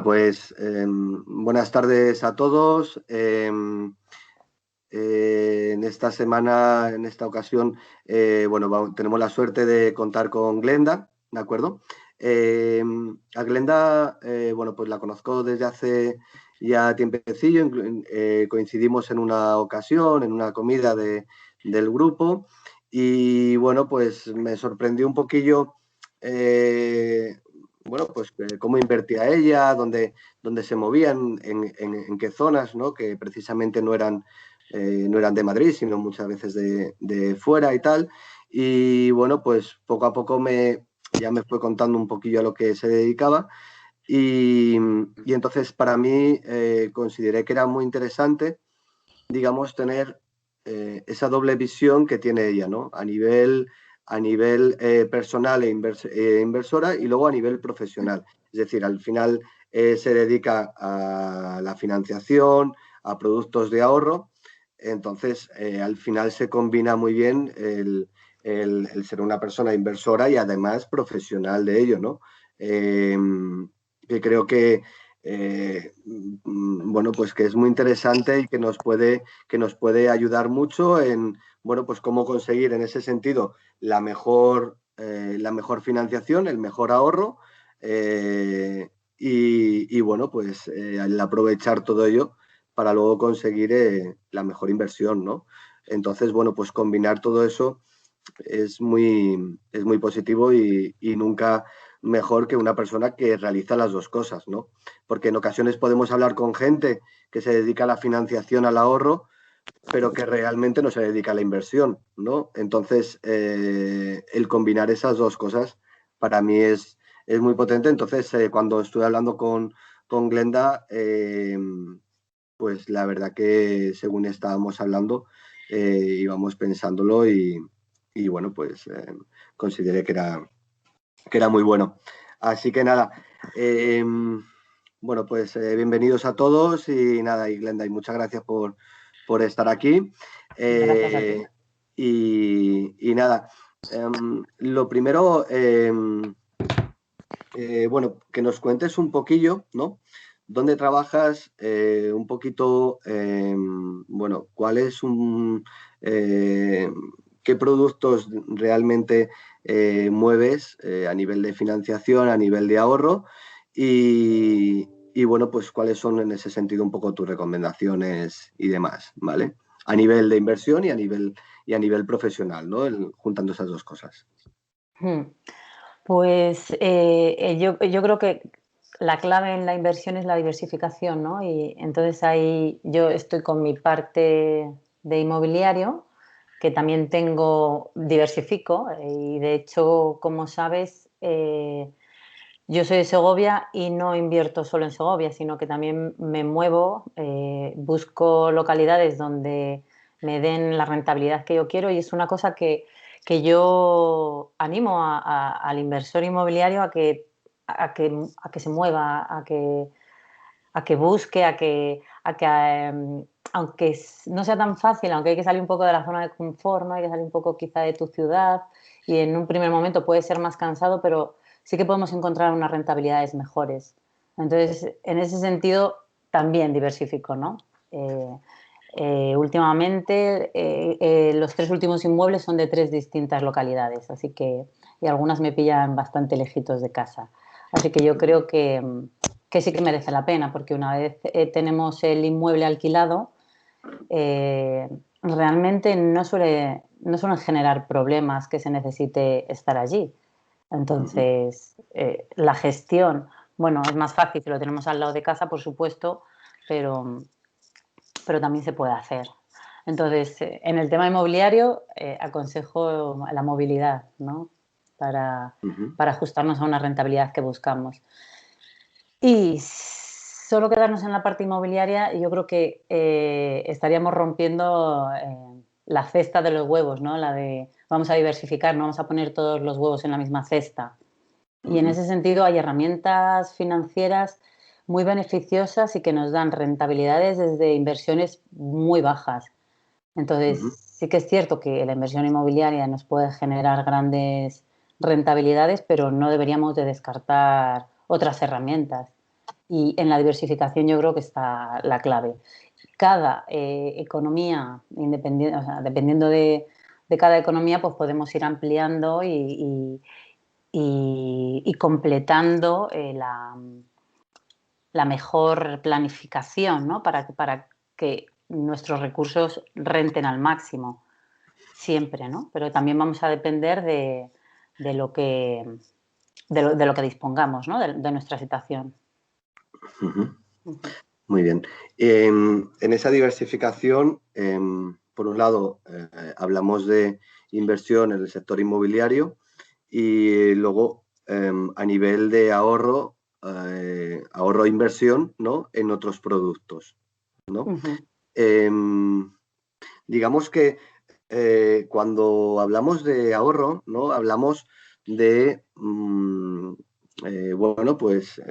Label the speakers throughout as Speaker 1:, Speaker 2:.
Speaker 1: Pues buenas tardes a todos. En esta semana, en esta ocasión, tenemos la suerte de contar con Glenda, ¿de acuerdo? A Glenda, pues la conozco desde hace ya tiempecillo, coincidimos en una ocasión, en una comida del grupo, y bueno, pues me sorprendió un poquillo, cómo invertía ella, dónde se movían, en qué zonas, ¿no? Que precisamente no eran de Madrid, sino muchas veces de fuera y tal. Y bueno, pues poco a poco ya me fue contando un poquillo a lo que se dedicaba. Y entonces para mí consideré que era muy interesante, digamos, tener esa doble visión que tiene ella, ¿no? A nivel personal inversora, y luego a nivel profesional. Es decir, al final se dedica a la financiación, a productos de ahorro. Entonces, al final se combina muy bien el ser una persona inversora y además profesional de ello, ¿no? Que creo pues que es muy interesante y que nos puede ayudar mucho en, bueno, pues cómo conseguir en ese sentido la mejor financiación, el mejor ahorro, bueno, pues el aprovechar todo ello para luego conseguir la mejor inversión, ¿no? Entonces, bueno, pues combinar todo eso es muy positivo, y nunca mejor que una persona que realiza las dos cosas, ¿no? Porque en ocasiones podemos hablar con gente que se dedica a la financiación, al ahorro, pero que realmente no se dedica a la inversión, ¿no? Entonces, el combinar esas dos cosas para mí es muy potente. Entonces, cuando estuve hablando con Glenda, pues la verdad que según estábamos hablando, íbamos pensándolo, y bueno, pues consideré que era muy bueno. Así que nada, eh, bueno, pues bienvenidos a todos, y nada, y Glenda, y muchas gracias por estar aquí.
Speaker 2: Gracias a ti.
Speaker 1: Y nada, lo primero, bueno, que nos cuentes un poquillo, ¿no? ¿Dónde trabajas? Un poquito, bueno, ¿cuál es eh, qué productos realmente mueves a nivel de financiación, a nivel de ahorro? Bueno, pues cuáles son en ese sentido un poco tus recomendaciones y demás, ¿vale? A nivel de inversión y a nivel profesional, ¿no? Juntando esas dos cosas.
Speaker 2: Mm. Pues yo creo que la clave en la inversión es la diversificación, ¿no? Y entonces ahí yo estoy con mi parte de inmobiliario, que también diversifico, y de hecho, como sabes, yo soy de Segovia y no invierto solo en Segovia, sino que también me muevo, busco localidades donde me den la rentabilidad que yo quiero, y es una cosa que yo animo al inversor inmobiliario a que se mueva, a que busque, aunque no sea tan fácil, aunque hay que salir un poco de la zona de confort, ¿no? Hay que salir un poco quizá de tu ciudad, y en un primer momento puede ser más cansado, pero sí que podemos encontrar unas rentabilidades mejores. Entonces, en ese sentido, también diversifico, ¿no? Eh, Últimamente, los tres últimos inmuebles son de tres distintas localidades, y algunas me pillan bastante lejitos de casa. Así que yo creo que sí que merece la pena, porque una vez tenemos el inmueble alquilado, realmente no suelen generar problemas que se necesite estar allí.
Speaker 1: Ujú.
Speaker 2: Entonces, la gestión, bueno, es más fácil si lo tenemos al lado de casa, por supuesto, pero, pero también se puede hacer. Entonces, en el tema inmobiliario, aconsejo la movilidad, ¿no? Para,
Speaker 1: Ujú.
Speaker 2: para ajustarnos a una rentabilidad que buscamos. Y solo quedarnos en la parte inmobiliaria, yo creo que estaríamos rompiendo la cesta de los huevos, ¿no? La de vamos a diversificar, no vamos a poner todos los huevos en la misma cesta. Y en
Speaker 1: Ujú.
Speaker 2: ese sentido hay herramientas financieras muy beneficiosas y que nos dan rentabilidades desde inversiones muy bajas. Entonces,
Speaker 1: Ujú.
Speaker 2: sí que es cierto que la inversión inmobiliaria nos puede generar grandes rentabilidades, pero no deberíamos de descartar otras herramientas. Y en la diversificación yo creo que está la clave. Cada economía, independiente, o sea, dependiendo de cada economía, pues podemos ir ampliando y completando la mejor planificación, ¿no? Para que nuestros recursos renten al máximo, siempre, ¿no? Pero también vamos a depender de lo que, de lo que dispongamos, ¿no? De nuestra situación.
Speaker 1: Ujú.
Speaker 2: Ujú.
Speaker 1: Muy bien. En esa diversificación, por un lado, hablamos de inversión en el sector inmobiliario y luego a nivel de ahorro, ahorro e inversión, ¿no? En otros productos, ¿no?
Speaker 2: Ujú.
Speaker 1: Digamos que cuando hablamos de ahorro, ¿no? Hablamos de, bueno, pues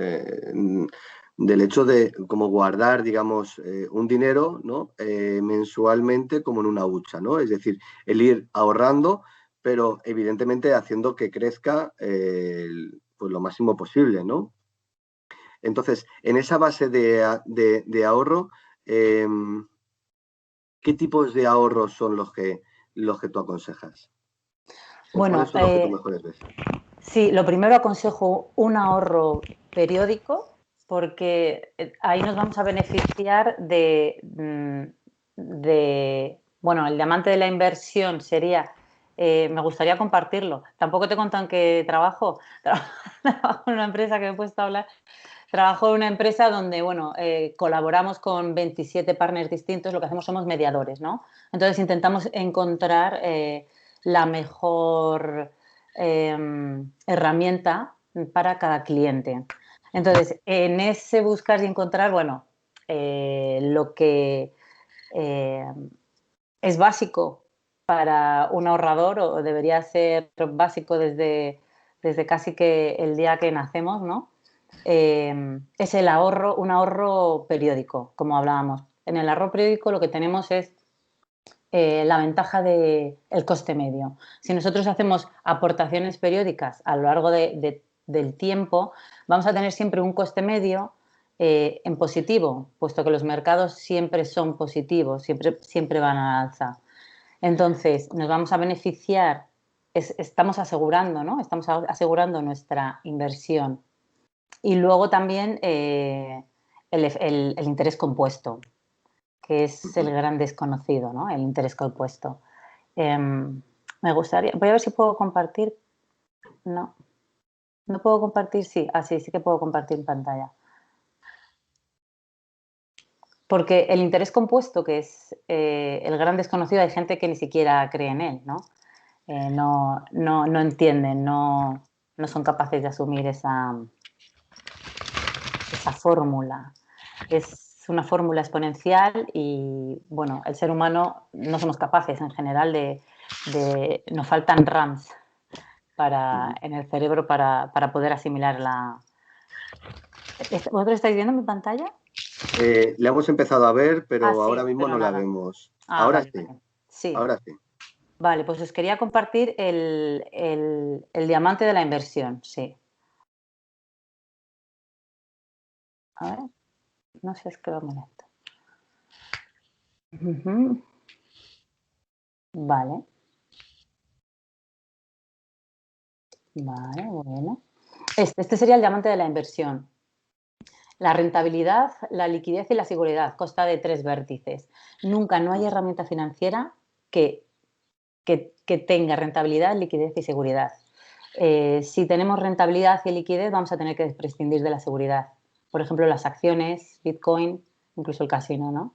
Speaker 1: del hecho de como guardar, digamos, un dinero, ¿no? Mensualmente como en una hucha, ¿no? Es decir, el ir ahorrando, pero evidentemente haciendo que crezca pues lo máximo posible, ¿no? Entonces, en esa base de ahorro, eh, ¿qué tipos de ahorros son los que tú aconsejas? ¿O cuáles
Speaker 2: Bueno,
Speaker 1: son los que tú mejores ves?
Speaker 2: sí, lo primero aconsejo un ahorro periódico porque ahí nos vamos a beneficiar bueno, el diamante de la inversión sería, me gustaría compartirlo. Tampoco te contan que trabajo, trabajo en una empresa que he puesto a hablar. Trabajo en una empresa donde, bueno, colaboramos con 27 partners distintos, lo que hacemos somos mediadores, ¿no? Entonces intentamos encontrar la mejor herramienta para cada cliente. Entonces, en ese buscar y encontrar, bueno, lo que eh, es básico para un ahorrador o debería ser básico desde casi que el día que nacemos, ¿no? Es el ahorro, un ahorro periódico, como hablábamos. En el ahorro periódico lo que tenemos es la ventaja del coste medio. Si nosotros hacemos aportaciones periódicas a lo largo del tiempo, vamos a tener siempre un coste medio en positivo, puesto que los mercados siempre son positivos, siempre van a la alza. Entonces, nos vamos a beneficiar, estamos asegurando, ¿no? Estamos asegurando nuestra inversión. Y luego también el interés compuesto, que es el
Speaker 1: Ujú.
Speaker 2: gran desconocido, ¿no? El interés compuesto. Me gustaría, voy a ver si puedo compartir. No, no puedo compartir, sí. Ah, sí, sí que puedo compartir en pantalla. Porque el interés compuesto, que es el gran desconocido, hay gente que ni siquiera cree en él, ¿no? No entienden, no son capaces de asumir esa fórmula. Es una fórmula exponencial y, bueno, el ser humano no somos capaces en general nos faltan RAMs
Speaker 1: Ujú.
Speaker 2: en el cerebro para poder asimilar la... ¿Vosotros estáis viendo mi pantalla?
Speaker 1: La hemos empezado a ver,
Speaker 2: Ah,
Speaker 1: pero ahora
Speaker 2: sí,
Speaker 1: mismo
Speaker 2: pero
Speaker 1: no la
Speaker 2: nada.
Speaker 1: vemos.
Speaker 2: Ah,
Speaker 1: Ahora
Speaker 2: vale,
Speaker 1: sí,
Speaker 2: vale. Sí,
Speaker 1: ahora sí.
Speaker 2: vale, pues os quería compartir el diamante de la inversión, sí. A ver, no sé, es que lo molesto. Ujú. Vale, vale, bueno. Este sería el diamante de la inversión. La rentabilidad, la liquidez y la seguridad consta de tres vértices. Nunca, no hay herramienta financiera que, que tenga rentabilidad, liquidez y seguridad. Si tenemos rentabilidad y liquidez, vamos a tener que prescindir de la seguridad. Por ejemplo, las acciones, Bitcoin, incluso el casino, ¿no?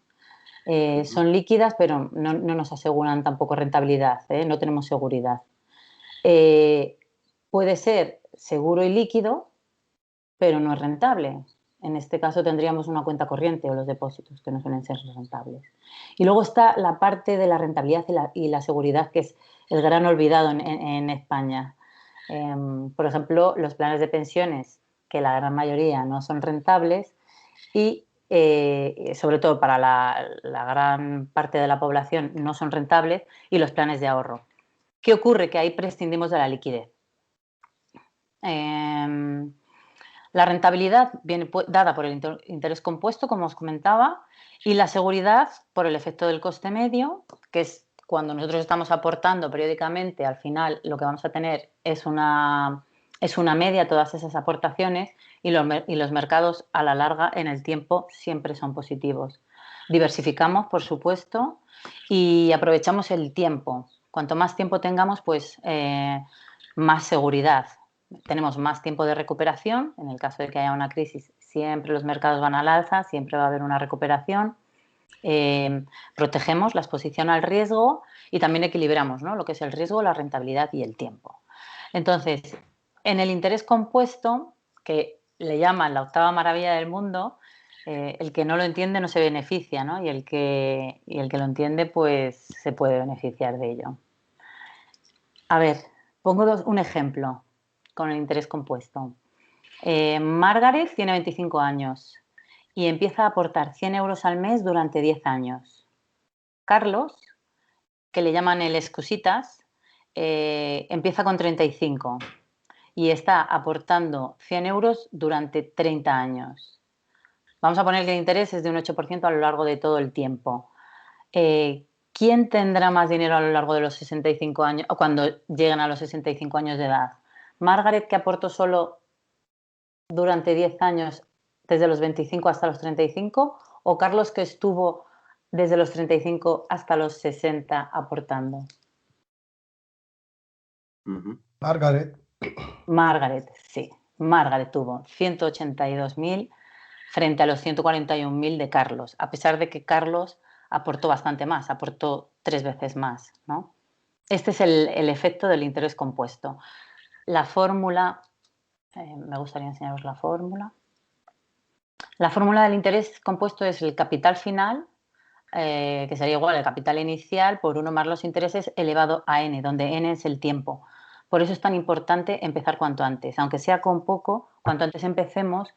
Speaker 1: Ujú.
Speaker 2: Son líquidas, pero no nos aseguran tampoco rentabilidad, ¿eh? No tenemos seguridad. Eh, Puede ser seguro y líquido, pero no es rentable. En este caso tendríamos una cuenta corriente o los depósitos, que no suelen ser rentables. Y luego está la parte de la rentabilidad y la seguridad, que es el gran olvidado en España. Por ejemplo, los planes de pensiones, que la gran mayoría no son rentables y sobre todo para la gran parte de la población no son rentables, y los planes de ahorro. ¿Qué ocurre? Que ahí prescindimos de la liquidez. Eh, La rentabilidad viene dada por el interés compuesto, como os comentaba, y la seguridad por el efecto del coste medio, que es cuando nosotros estamos aportando periódicamente, al final lo que vamos a tener es una media de todas esas aportaciones, y los mercados a la larga, en el tiempo, siempre son positivos. Diversificamos, por supuesto, y aprovechamos el tiempo. Cuanto más tiempo tengamos, pues más seguridad. Tenemos más tiempo de recuperación. En el caso de que haya una crisis, siempre los mercados van al alza, siempre va a haber una recuperación. Protegemos la exposición al riesgo y también equilibramos, ¿no?, lo que es el riesgo, la rentabilidad y el tiempo. Entonces, en el interés compuesto, que le llaman la octava maravilla del mundo, el que no lo entiende no se beneficia, ¿no? Y el que lo entiende, pues se puede beneficiar de ello. A ver, pongo un ejemplo con el interés compuesto. Margaret tiene 25 años y empieza a aportar 100 euros al mes durante 10 años. Carlos, que le llaman el excusitas, empieza con 35 y está aportando 100 euros durante 30 años. Vamos a poner que el interés es de un 8% a lo largo de todo el tiempo. ¿Quién tendrá más dinero a lo largo de los 65 años o cuando lleguen a los 65 años de edad? ¿Margaret, que aportó solo durante 10 años, desde los 25 hasta los 35, o Carlos, que estuvo desde los 35 hasta los 60 aportando?
Speaker 3: Margaret.
Speaker 2: Margaret, sí. Margaret tuvo 182.000 frente a los 141.000 de Carlos, a pesar de que Carlos aportó bastante más, aportó 3 veces más, ¿no? Este es el efecto del interés compuesto. La fórmula, me gustaría enseñaros la fórmula. La fórmula del interés compuesto es el capital final, que sería igual al capital inicial por 1 más los intereses elevado a n, donde n es el tiempo. Por eso es tan importante empezar cuanto antes. Aunque sea con poco, cuanto antes empecemos,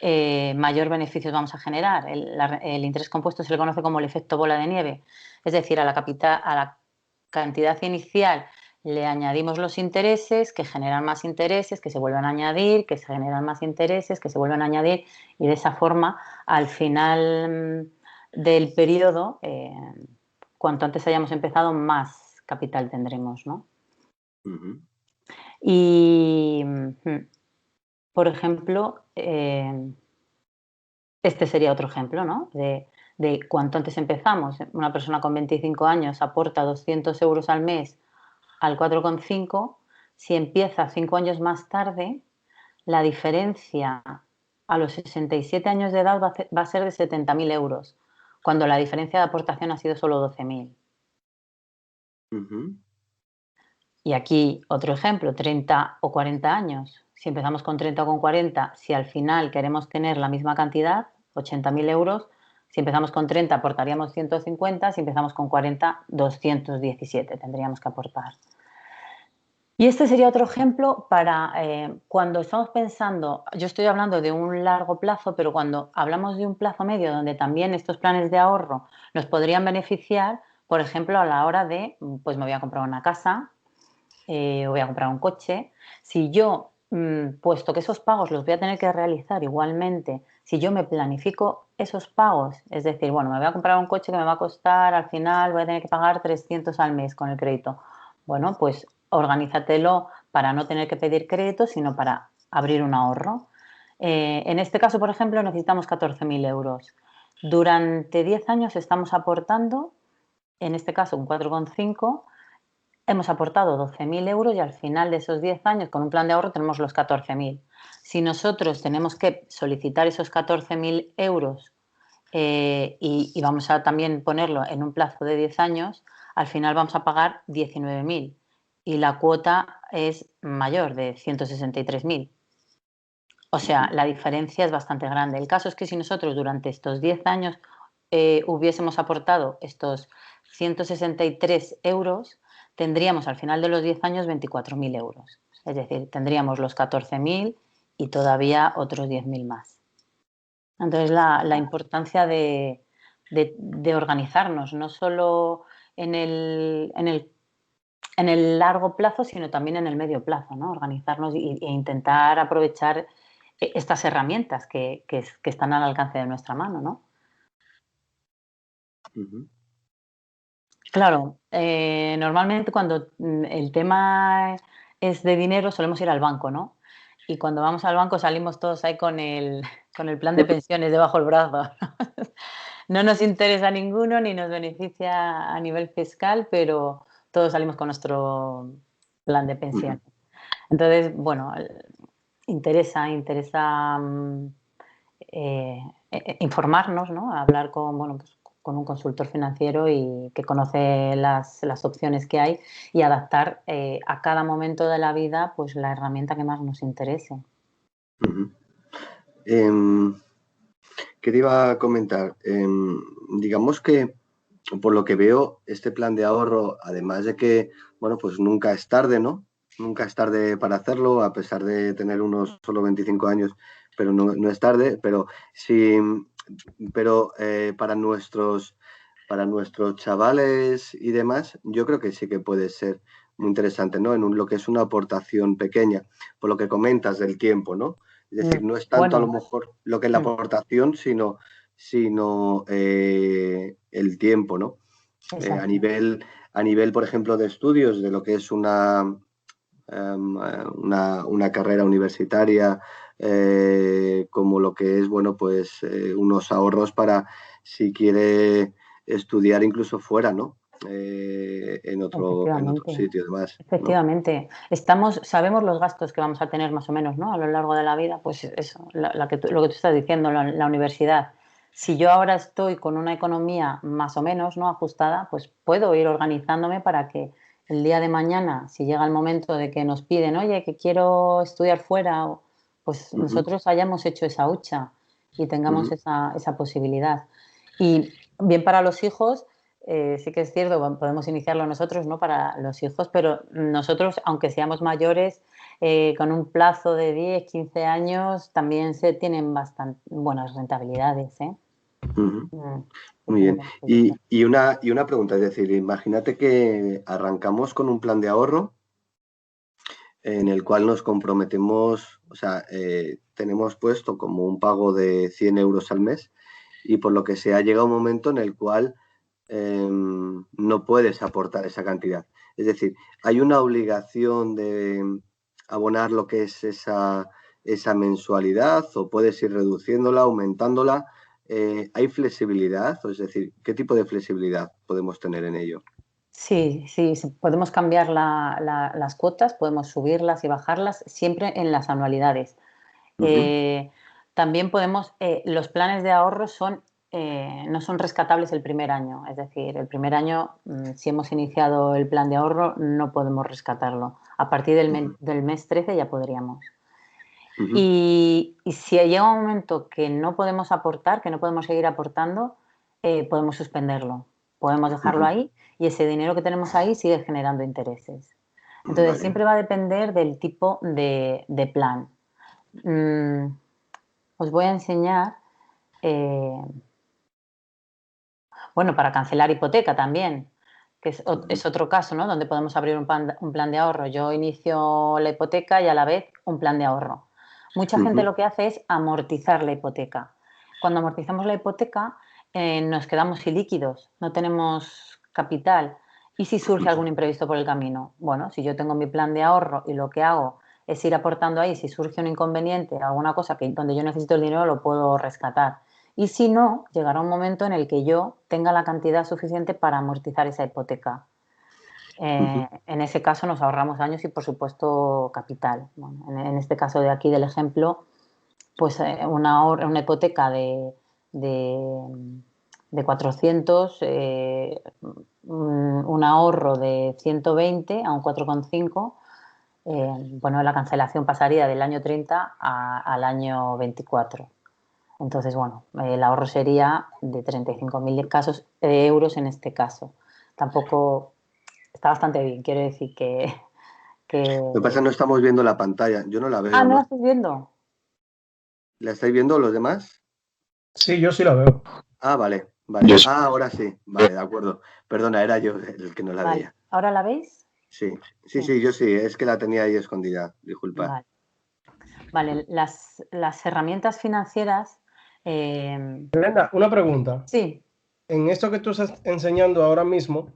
Speaker 2: mayor beneficios vamos a generar. El interés compuesto se le conoce como el efecto bola de nieve. Es decir, a la cantidad inicial le añadimos los intereses, que generan más intereses, que se vuelven a añadir, que se generan más intereses, que se vuelven a añadir, y de esa forma, al final del periodo, cuanto antes hayamos empezado, más capital tendremos, ¿no? Y, por ejemplo, este sería otro ejemplo, ¿no?, de cuanto antes empezamos. Una persona con 25 años aporta 200 euros al mes al 4,5. Si empieza 5 años más tarde, la diferencia a los 67 años de edad va a ser de 70.000 euros, cuando la diferencia de aportación ha sido solo 12.000. Y aquí otro ejemplo, 30 o 40 años. Si empezamos con 30 o con 40, si al final queremos tener la misma cantidad, 80.000 euros, si empezamos con 30 aportaríamos 150, si empezamos con 40, 217 tendríamos que aportar. Y este sería otro ejemplo para cuando estamos pensando, yo estoy hablando de un largo plazo, pero cuando hablamos de un plazo medio donde también estos planes de ahorro nos podrían beneficiar, por ejemplo, a la hora de, pues me voy a comprar una casa, o voy a comprar un coche. Si yo, puesto que esos pagos los voy a tener que realizar igualmente, si yo me planifico esos pagos, es decir, bueno, me voy a comprar un coche que me va a costar, al final voy a tener que pagar 300 al mes con el crédito. Bueno, pues organízatelo para no tener que pedir crédito, sino para abrir un ahorro. En este caso, por ejemplo, necesitamos 14.000 euros. Durante 10 años estamos aportando, en este caso un 4,5, hemos aportado 12.000 euros y al final de esos 10 años, con un plan de ahorro, tenemos los 14.000. Si nosotros tenemos que solicitar esos 14.000 euros y vamos a también ponerlo en un plazo de 10 años, al final vamos a pagar 19.000 y la cuota es mayor, de 163.000. O sea, la diferencia es bastante grande. El caso es que si nosotros durante estos 10 años hubiésemos aportado estos 163 euros, tendríamos al final de los 10 años 24.000 euros. Es decir, tendríamos los 14.000 y todavía otros 10.000 más. Entonces, la importancia de organizarnos, no solo en el largo plazo, sino también en el medio plazo, ¿no? Organizarnos e intentar aprovechar estas herramientas que están al alcance de nuestra mano, ¿no? Claro, normalmente cuando el tema es de dinero solemos ir al banco, ¿no? Y cuando vamos al banco salimos todos ahí con el plan de pensiones debajo del brazo. No nos interesa ninguno ni nos beneficia a nivel fiscal, pero todos salimos con nuestro plan de pensiones. Entonces, bueno, interesa informarnos, ¿no? Hablar con, bueno, pues, con un consultor financiero y que conoce las opciones que hay y adaptar a cada momento de la vida pues la herramienta que más nos interese.
Speaker 1: ¿Qué te iba a comentar? Digamos que, por lo que veo, este plan de ahorro, además de que, bueno, pues nunca es tarde, ¿no? Nunca es tarde para hacerlo, a pesar de tener unos solo 25 años, pero no es tarde. Pero sí, para nuestros chavales y demás, yo creo que sí que puede ser muy interesante, ¿no? En lo que es una aportación pequeña, por lo que comentas del tiempo, ¿no? Es decir, no es tanto a lo mejor lo que es la aportación, sino el tiempo, ¿no? A nivel, por ejemplo, de estudios, de lo que es una carrera universitaria, como lo que es, bueno, pues unos ahorros para si quiere estudiar incluso fuera, ¿no? En otro sitio, además.
Speaker 2: Efectivamente. ¿No? Sabemos los gastos que vamos a tener más o menos, ¿no? A lo largo de la vida, pues eso, lo que tú estás diciendo, la universidad. Si yo ahora estoy con una economía más o menos, ¿no?, ajustada, pues puedo ir organizándome para que el día de mañana, si llega el momento de que nos piden, oye, que quiero estudiar fuera, pues nosotros hayamos hecho esa hucha y tengamos esa posibilidad. Y bien para los hijos, sí que es cierto, podemos iniciarlo nosotros, ¿no?, para los hijos, pero nosotros, aunque seamos mayores, con un plazo de 10, 15 años, también se tienen bastante buenas rentabilidades, ¿eh?
Speaker 1: Muy bien. Y una pregunta, es decir, imagínate que arrancamos con un plan de ahorro en el cual nos comprometemos, o sea, tenemos puesto como un pago de 100 euros al mes y por lo que sea llega un momento en el cual no puedes aportar esa cantidad. Es decir, hay una obligación de abonar lo que es esa mensualidad o puedes ir reduciéndola, aumentándola. ¿Hay flexibilidad? Es decir, ¿qué tipo de flexibilidad podemos tener en ello?
Speaker 2: Sí, podemos cambiar las cuotas, podemos subirlas y bajarlas, siempre en las anualidades. También podemos, los planes de ahorro no son rescatables el primer año, es decir, el primer año, si hemos iniciado el plan de ahorro, no podemos rescatarlo. A partir del mes 13 ya podríamos. Y si llega un momento que no podemos aportar, que no podemos seguir aportando, podemos suspenderlo. Podemos dejarlo ahí y ese dinero que tenemos ahí sigue generando intereses. Entonces, siempre va a depender del tipo de plan. Os voy a enseñar, bueno, para cancelar hipoteca también, que es otro caso, ¿no?, donde podemos abrir un plan de ahorro. Yo inicio la hipoteca y a la vez un plan de ahorro. Mucha gente lo que hace es amortizar la hipoteca. Cuando amortizamos la hipoteca nos quedamos sin líquidos, no tenemos capital. ¿Y si surge algún imprevisto por el camino? Bueno, si yo tengo mi plan de ahorro y lo que hago es ir aportando ahí, si surge un inconveniente, alguna cosa donde yo necesito el dinero, lo puedo rescatar. Y si no, llegará un momento en el que yo tenga la cantidad suficiente para amortizar esa hipoteca. En ese caso nos ahorramos años y, por supuesto, capital. Bueno, en este caso de aquí del ejemplo, pues una hipoteca de 400, un ahorro de 120 a un 4,5, bueno, la cancelación pasaría del año 30 al año 24. Entonces, bueno, el ahorro sería de 35.000 euros en este caso. Tampoco está bastante bien, quiero decir que...
Speaker 1: Lo que pasa es que no estamos viendo la pantalla, yo no la veo,
Speaker 2: ¿no
Speaker 1: ¿no?
Speaker 2: la estás viendo?
Speaker 1: ¿La estáis viendo los demás?
Speaker 3: Sí, yo sí la veo.
Speaker 1: Ah, vale. Ahora sí, vale, de acuerdo. Perdona, era yo el que no la veía.
Speaker 2: ¿Ahora la veis?
Speaker 1: Sí, yo sí, es que la tenía ahí escondida, disculpa.
Speaker 2: Vale. Vale, las herramientas financieras...
Speaker 3: Glenda, una pregunta.
Speaker 2: sí,
Speaker 3: En esto que tú estás enseñando ahora mismo,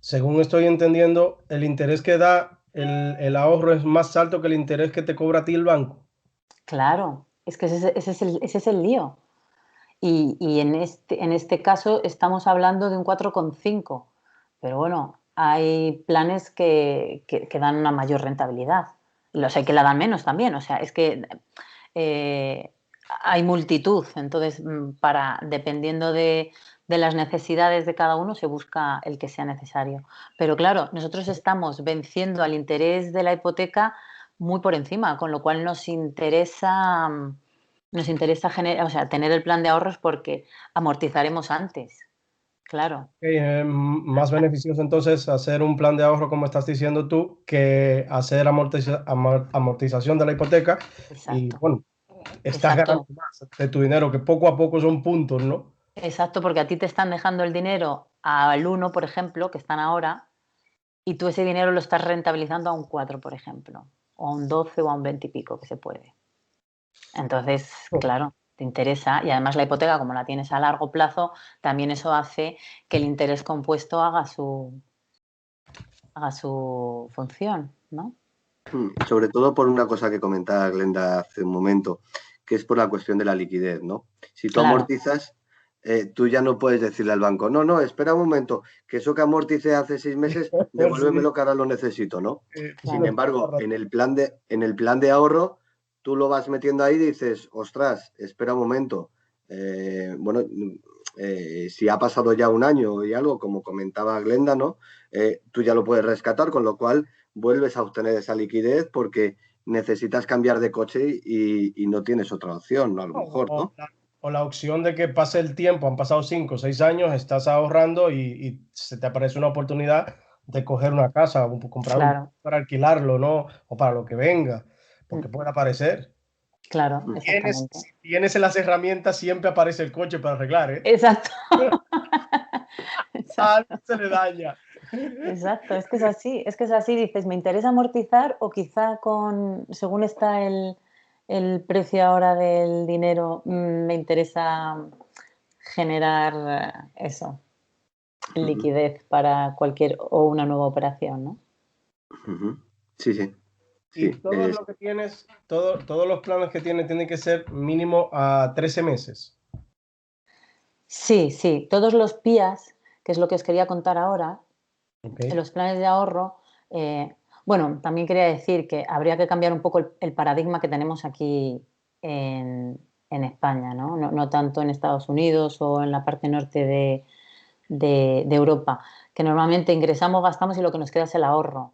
Speaker 3: según estoy entendiendo, el interés que da el ahorro es más alto que el interés que te cobra a ti el banco.
Speaker 2: claro, es que ese es el lío. Y en este caso estamos hablando de un 4,5, pero bueno, hay planes que dan una mayor rentabilidad. Los hay que la dan menos también, o sea, es que eh, hay multitud, entonces dependiendo de las necesidades de cada uno se busca el que sea necesario. Pero claro, nosotros estamos venciendo al interés de la hipoteca muy por encima, con lo cual nos interesa o sea, tener el plan de ahorros porque amortizaremos antes, claro.
Speaker 3: Más beneficioso entonces hacer un plan de ahorro, como estás diciendo tú, que hacer amortización de la hipoteca. Y
Speaker 2: Exacto,
Speaker 3: bueno, estás ganando
Speaker 2: exacto,
Speaker 3: más de tu dinero, que poco a poco son puntos, ¿no?
Speaker 2: exacto, porque a ti te están dejando el dinero al 1, por ejemplo, que están ahora, y tú ese dinero lo estás rentabilizando a un 4, por ejemplo, o a un 12 o a un 20 y pico, que se puede. Entonces, claro, te interesa, y además la hipoteca, como la tienes a largo plazo, también eso hace que el interés compuesto haga su función, ¿no?
Speaker 1: Sobre todo por una cosa que comentaba Glenda hace un momento, que es por la cuestión de la liquidez, ¿no? Si tú
Speaker 2: Claro,
Speaker 1: amortizas, tú ya no puedes decirle al banco, no, no, espera un momento, que eso que amorticé hace 6 meses,
Speaker 3: Sí,
Speaker 1: devuélvemelo que ahora lo necesito, ¿no? Sin
Speaker 2: claro,
Speaker 1: embargo, en el plan de ahorro, tú lo vas metiendo ahí y dices, ostras, espera un momento. Bueno, si ha pasado ya un año y algo, como comentaba Glenda, ¿no? Tú ya lo puedes rescatar, con lo cual vuelves a obtener esa liquidez porque necesitas cambiar de coche y no tienes otra opción, ¿no? A lo mejor, ¿no?
Speaker 3: O la opción de que pase el tiempo, han pasado 5 o 6 años, estás ahorrando y se te aparece una oportunidad de coger una casa o comprar un
Speaker 2: claro,
Speaker 3: para alquilarlo, ¿no? O para lo que venga,
Speaker 2: mm,
Speaker 3: porque puede aparecer.
Speaker 2: claro,
Speaker 3: Tienes,
Speaker 2: exactamente.
Speaker 3: si tienes las herramientas, siempre aparece el coche para arreglar, ¿eh?
Speaker 2: Exacto,
Speaker 3: A alguien
Speaker 2: exacto,
Speaker 3: se le daña.
Speaker 2: exacto, es que es así, dices, me interesa amortizar o quizá según está el precio ahora del dinero, me interesa generar eso,
Speaker 1: Ujú,
Speaker 2: liquidez para cualquier o una nueva operación, ¿no?
Speaker 1: ujú. Sí, sí,
Speaker 3: Y
Speaker 1: sí.
Speaker 3: todo lo que tienes, todos los planes que tienes tienen que ser mínimo a 13 meses.
Speaker 2: Sí, sí, todos los PIAs, que es lo que os quería contar ahora,
Speaker 3: ¿Ok?
Speaker 2: los planes de ahorro, bueno, también quería decir que habría que cambiar un poco el paradigma que tenemos aquí en España, ¿no? No tanto en Estados Unidos o en la parte norte de Europa, que normalmente ingresamos, gastamos y lo que nos queda es el ahorro.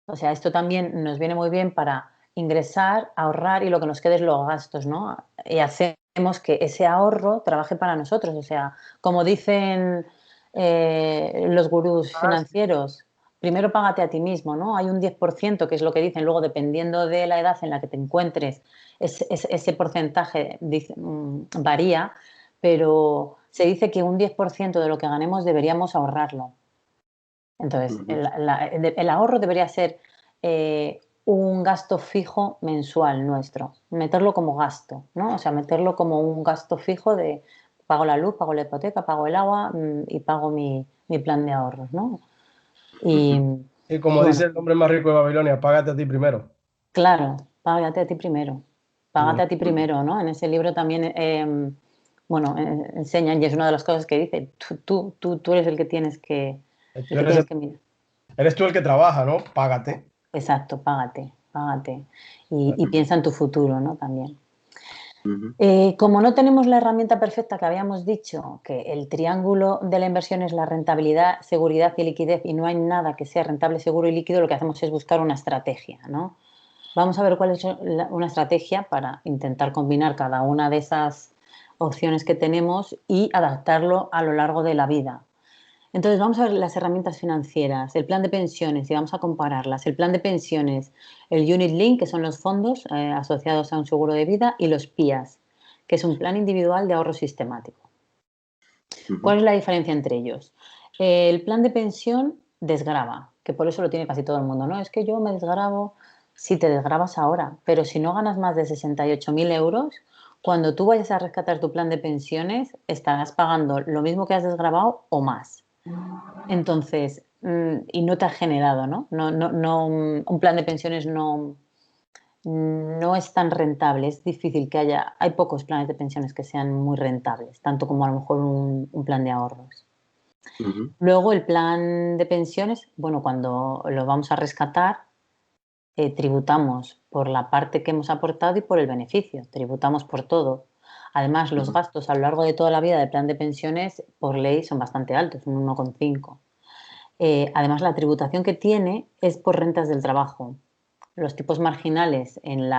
Speaker 2: O sea, esto también nos viene muy bien para ingresar, ahorrar y lo que nos quede es los gastos, ¿no? Y hacemos que ese ahorro trabaje para nosotros. O sea, como dicen los gurús
Speaker 3: Ah, sí.
Speaker 2: financieros, primero págate a ti mismo, ¿no? Hay un 10% que es lo que dicen, luego dependiendo de la edad en la que te encuentres, ese porcentaje varía, pero se dice que un 10% de lo que ganemos deberíamos ahorrarlo. Entonces,
Speaker 1: Ujú,
Speaker 2: el ahorro debería ser un gasto fijo mensual nuestro, meterlo como gasto, ¿no? O sea, meterlo como un gasto fijo de pago la luz, pago la hipoteca, pago el agua y pago mi plan de ahorros, ¿no? Y,
Speaker 1: ujú,
Speaker 3: Y
Speaker 2: y
Speaker 3: como dice
Speaker 2: bueno,
Speaker 3: el hombre más rico de Babilonia, págate a ti primero.
Speaker 2: claro, págate a ti primero,
Speaker 3: Mm.
Speaker 2: págate a ti
Speaker 1: ujú.
Speaker 2: primero, ¿no? En ese libro también, bueno, enseñan, y es una de las cosas que dice, tú eres el que tienes
Speaker 3: Tú
Speaker 2: el que
Speaker 3: eres,
Speaker 2: tienes que mirar.
Speaker 3: eres tú el que trabaja, ¿no? Págate.
Speaker 2: Exacto, págate, págate. Y piensa en tu futuro, ¿no? También.
Speaker 1: Ujú,
Speaker 2: Como no tenemos la herramienta perfecta que habíamos dicho, que el triángulo de la inversión es la rentabilidad, seguridad y liquidez, y no hay nada que sea rentable, seguro y líquido, lo que hacemos es buscar una estrategia, ¿no? Vamos a ver cuál es una estrategia para intentar combinar cada una de esas opciones que tenemos y adaptarlo a lo largo de la vida. Entonces, vamos a ver las herramientas financieras, el plan de pensiones y vamos a compararlas. El plan de pensiones, el Unit Link, que son los fondos asociados a un seguro de vida, y los PIAs, que es un plan individual de ahorro sistemático.
Speaker 1: ujú,
Speaker 2: ¿Cuál es la diferencia entre ellos? El plan de pensión desgrava, que por eso lo tiene casi todo el mundo, ¿no? Es que yo me desgravo. si te desgravas ahora, pero si no ganas más de 68.000 euros, cuando tú vayas a rescatar tu plan de pensiones, estarás pagando lo mismo que has desgravado o más. Entonces, y no te ha generado, ¿no? Un plan de pensiones no es tan rentable, es difícil que haya, hay pocos planes de pensiones que sean muy rentables, tanto como a lo mejor un plan de ahorros.
Speaker 1: Ujú.
Speaker 2: Luego el plan de pensiones, bueno, cuando lo vamos a rescatar, tributamos por la parte que hemos aportado y por el beneficio, tributamos por todo. Además, los
Speaker 1: Ujú.
Speaker 2: gastos a lo largo de toda la vida del plan de pensiones, por ley, son bastante altos, un 1,5. Además, la tributación que tiene es por rentas del trabajo. Los tipos marginales en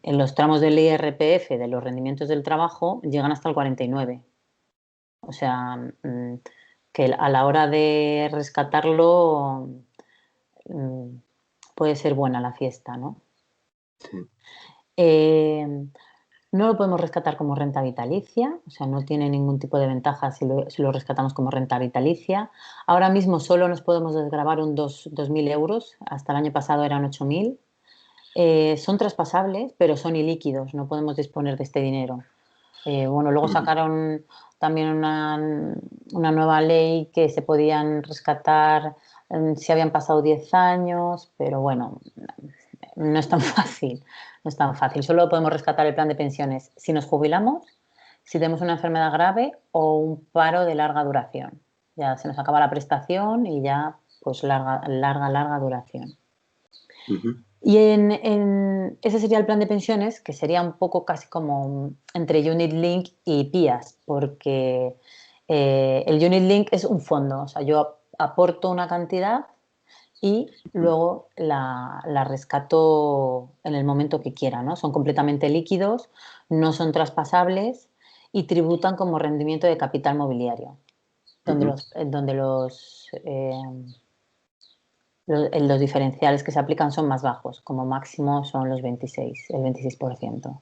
Speaker 2: los tramos del IRPF de los rendimientos del trabajo llegan hasta el 49. O sea, que a la hora de rescatarlo mm, puede ser buena la fiesta, ¿no?
Speaker 1: Sí.
Speaker 2: Eh, no lo podemos rescatar como renta vitalicia, o sea, no tiene ningún tipo de ventaja si lo rescatamos como renta vitalicia. Ahora mismo solo nos podemos desgravar 2.000 euros, hasta el año pasado eran 8.000. Son traspasables, pero son ilíquidos, no podemos disponer de este dinero. Bueno, luego
Speaker 1: Ujú.
Speaker 2: sacaron también una nueva ley que se podían rescatar si habían pasado 10 años, pero bueno, no es tan fácil, no es tan fácil. Solo podemos rescatar el plan de pensiones si nos jubilamos, si tenemos una enfermedad grave o un paro de larga duración. Ya se nos acaba la prestación y ya pues larga duración.
Speaker 1: Ujú.
Speaker 2: Y ese sería el plan de pensiones, que sería un poco casi como entre Unit Link y PIAS, porque el Unit Link es un fondo, o sea, yo aporto una cantidad y luego la rescato en el momento que quiera, ¿no? Son completamente líquidos, no son traspasables y tributan como rendimiento de capital mobiliario,
Speaker 1: Ujú.
Speaker 2: donde los diferenciales que se aplican son más bajos, como máximo son el 26%.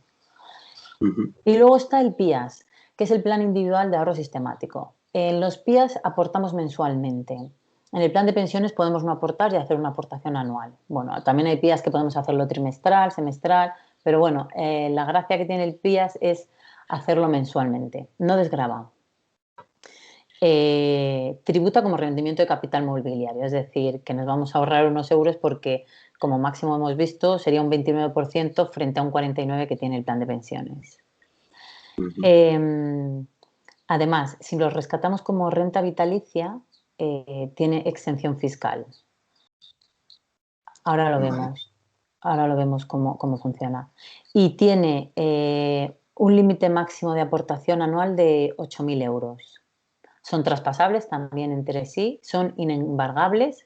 Speaker 1: Ujú.
Speaker 2: Y luego está el PIAS, que es el Plan Individual de Ahorro Sistemático. En los PIAS aportamos mensualmente. En el plan de pensiones podemos no aportar y hacer una aportación anual. Bueno, también hay PIAS que podemos hacerlo trimestral, semestral, pero bueno, la gracia que tiene el PIAS es hacerlo mensualmente, no desgrava. Tributa como rendimiento de capital mobiliario, es decir, que nos vamos a ahorrar unos euros porque, como máximo hemos visto, sería un 29% frente a un 49% que tiene el plan de pensiones.
Speaker 1: Ujú.
Speaker 2: Además, si los rescatamos como renta vitalicia, tiene exención fiscal. Ahora lo
Speaker 1: Vale.
Speaker 2: vemos, ahora lo vemos cómo funciona. Y tiene un límite máximo de aportación anual de 8.000 euros. Son traspasables también entre sí, son inembargables,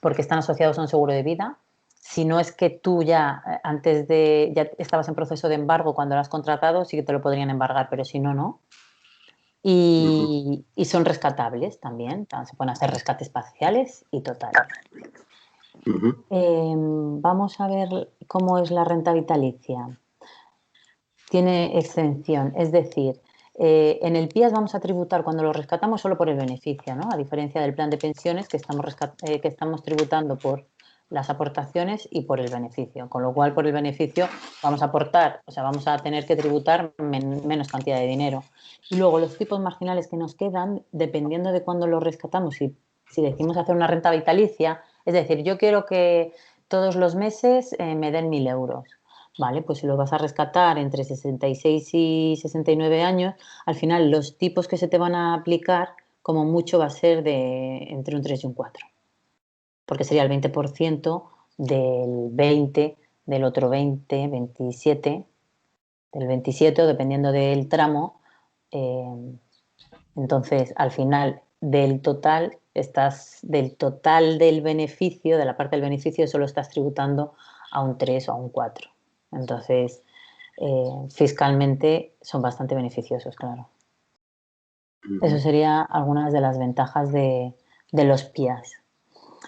Speaker 2: porque están asociados a un seguro de vida. Si no es que tú ya ya estabas en proceso de embargo cuando lo has contratado, sí que te lo podrían embargar, pero si no, no.
Speaker 1: Ujú.
Speaker 2: Y son rescatables también, se pueden hacer rescates parciales y totales.
Speaker 1: Ujú.
Speaker 2: Vamos a ver cómo es la renta vitalicia. Tiene exención, es decir, en el PIAS vamos a tributar cuando lo rescatamos solo por el beneficio, ¿no? A diferencia del plan de pensiones que estamos tributando por las aportaciones y por el beneficio, con lo cual por el beneficio vamos a aportar, o sea, vamos a tener que tributar menos cantidad de dinero. Y luego los tipos marginales que nos quedan, dependiendo de cuándo lo rescatamos, si decimos hacer una renta vitalicia, es decir, yo quiero que todos los meses me den 1.000 euros. Vale, pues si lo vas a rescatar entre 66 y 69 años, al final los tipos que se te van a aplicar, como mucho va a ser entre un 3 y un 4, porque sería el 20% del 20, del otro 20, 27, del 27, o dependiendo del tramo. eh, entonces, al final del total del beneficio, de la parte del beneficio, solo estás tributando a un 3 o a un 4. Entonces, fiscalmente son bastante beneficiosos, claro. Eso
Speaker 1: Ujú.
Speaker 2: sería algunas de las ventajas de los PIAs.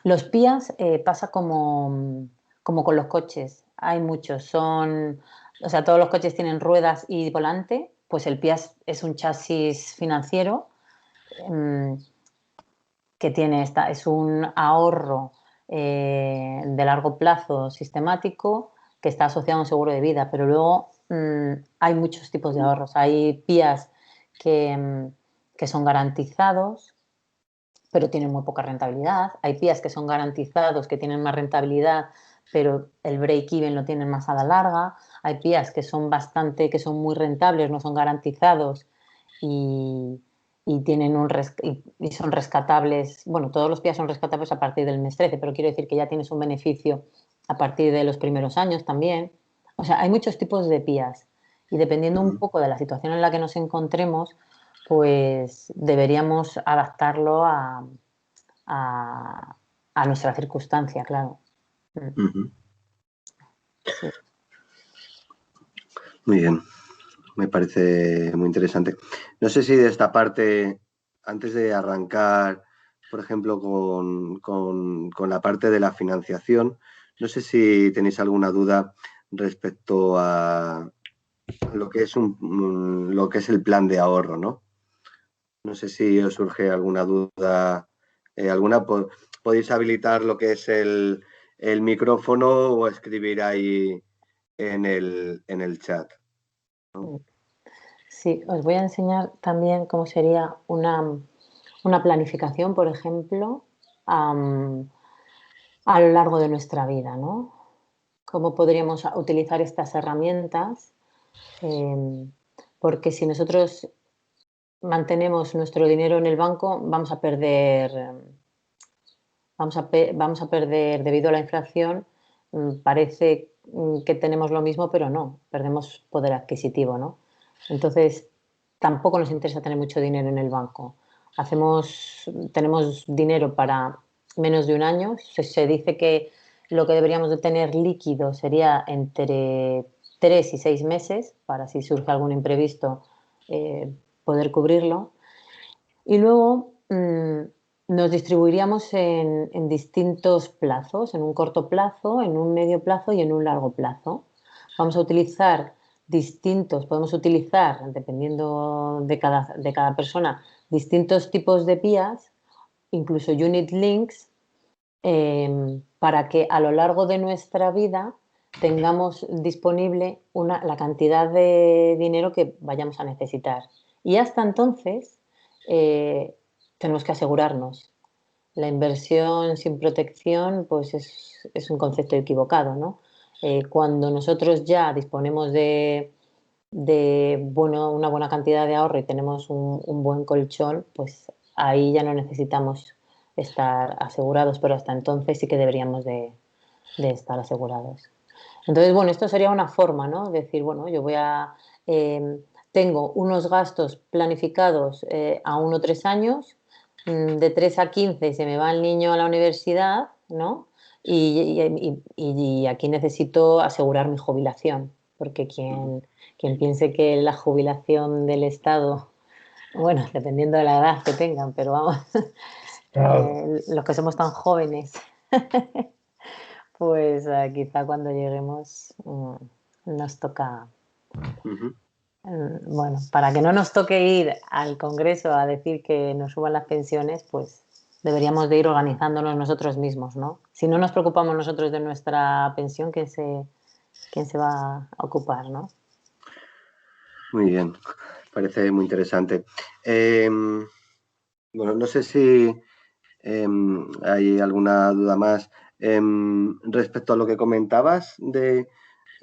Speaker 2: Los PIAs pasa como con los coches. Hay muchos, o sea, todos los coches tienen ruedas y volante, pues el PIAs es un chasis financiero, mm, que es un ahorro de largo plazo sistemático que está asociado a un seguro de vida, pero luego hay muchos tipos de ahorros. Hay PIAs que son garantizados, pero tienen muy poca rentabilidad. Hay PIAs que son garantizados, que tienen más rentabilidad, pero el break-even lo tienen más a la larga. Hay PIAs que son muy rentables, no son garantizados y tienen y son rescatables. Bueno, todos los PIAs son rescatables a partir del mes 13, pero quiero decir que ya tienes un beneficio a partir de los primeros años también. O sea, hay muchos tipos de PIAs y dependiendo un poco de la situación en la que nos encontremos, pues deberíamos adaptarlo a nuestra circunstancia, claro. Sí.
Speaker 1: Muy bien, me parece muy interesante. No sé si de esta parte, antes de arrancar, por ejemplo, con la parte de la financiación, no sé si tenéis alguna duda respecto a lo que es lo que es el plan de ahorro, ¿no? No sé si os surge alguna duda, podéis habilitar lo que es el micrófono o escribir ahí en el chat, ¿no?
Speaker 2: Sí, os voy a enseñar también cómo sería una planificación, por ejemplo, a lo largo de nuestra vida, ¿no? Cómo podríamos utilizar estas herramientas, porque si nosotros mantenemos nuestro dinero en el banco, vamos a perder debido a la inflación. Parece que tenemos lo mismo, pero no, perdemos poder adquisitivo, ¿no? Entonces, tampoco nos interesa tener mucho dinero en el banco. Tenemos dinero para menos de un año. Se dice que lo que deberíamos de tener líquido sería entre 3 y 6 meses, para si surge algún imprevisto, poder cubrirlo. Y luego nos distribuiríamos en distintos plazos, en un corto plazo, en un medio plazo y en un largo plazo. Vamos a utilizar podemos utilizar, dependiendo de cada persona, distintos tipos de PIAs, incluso unit links, para que a lo largo de nuestra vida tengamos disponible la cantidad de dinero que vayamos a necesitar. Y hasta entonces tenemos que asegurarnos. La inversión sin protección pues es un concepto equivocado, ¿no? Cuando nosotros ya disponemos una buena cantidad de ahorro y tenemos un buen colchón, pues ahí ya no necesitamos estar asegurados, pero hasta entonces sí que deberíamos de estar asegurados. Entonces, bueno, esto sería una forma, ¿no? Decir, bueno, tengo unos gastos planificados a 1 o 3 años, de 3 a 15 se me va el niño a la universidad, ¿no? Y aquí necesito asegurar mi jubilación, porque quien piense que la jubilación del Estado, bueno, dependiendo de la edad que tengan, pero vamos,
Speaker 3: Claro.
Speaker 2: los que somos tan jóvenes, pues quizá cuando lleguemos nos toca, bueno, para que no nos toque ir al Congreso a decir que nos suban las pensiones, pues deberíamos de ir organizándonos nosotros mismos, ¿no? Si no nos preocupamos nosotros de nuestra pensión, quién se va a ocupar, ¿no?
Speaker 1: Muy bien, parece muy interesante. Bueno, no sé si hay alguna duda más respecto a lo que comentabas de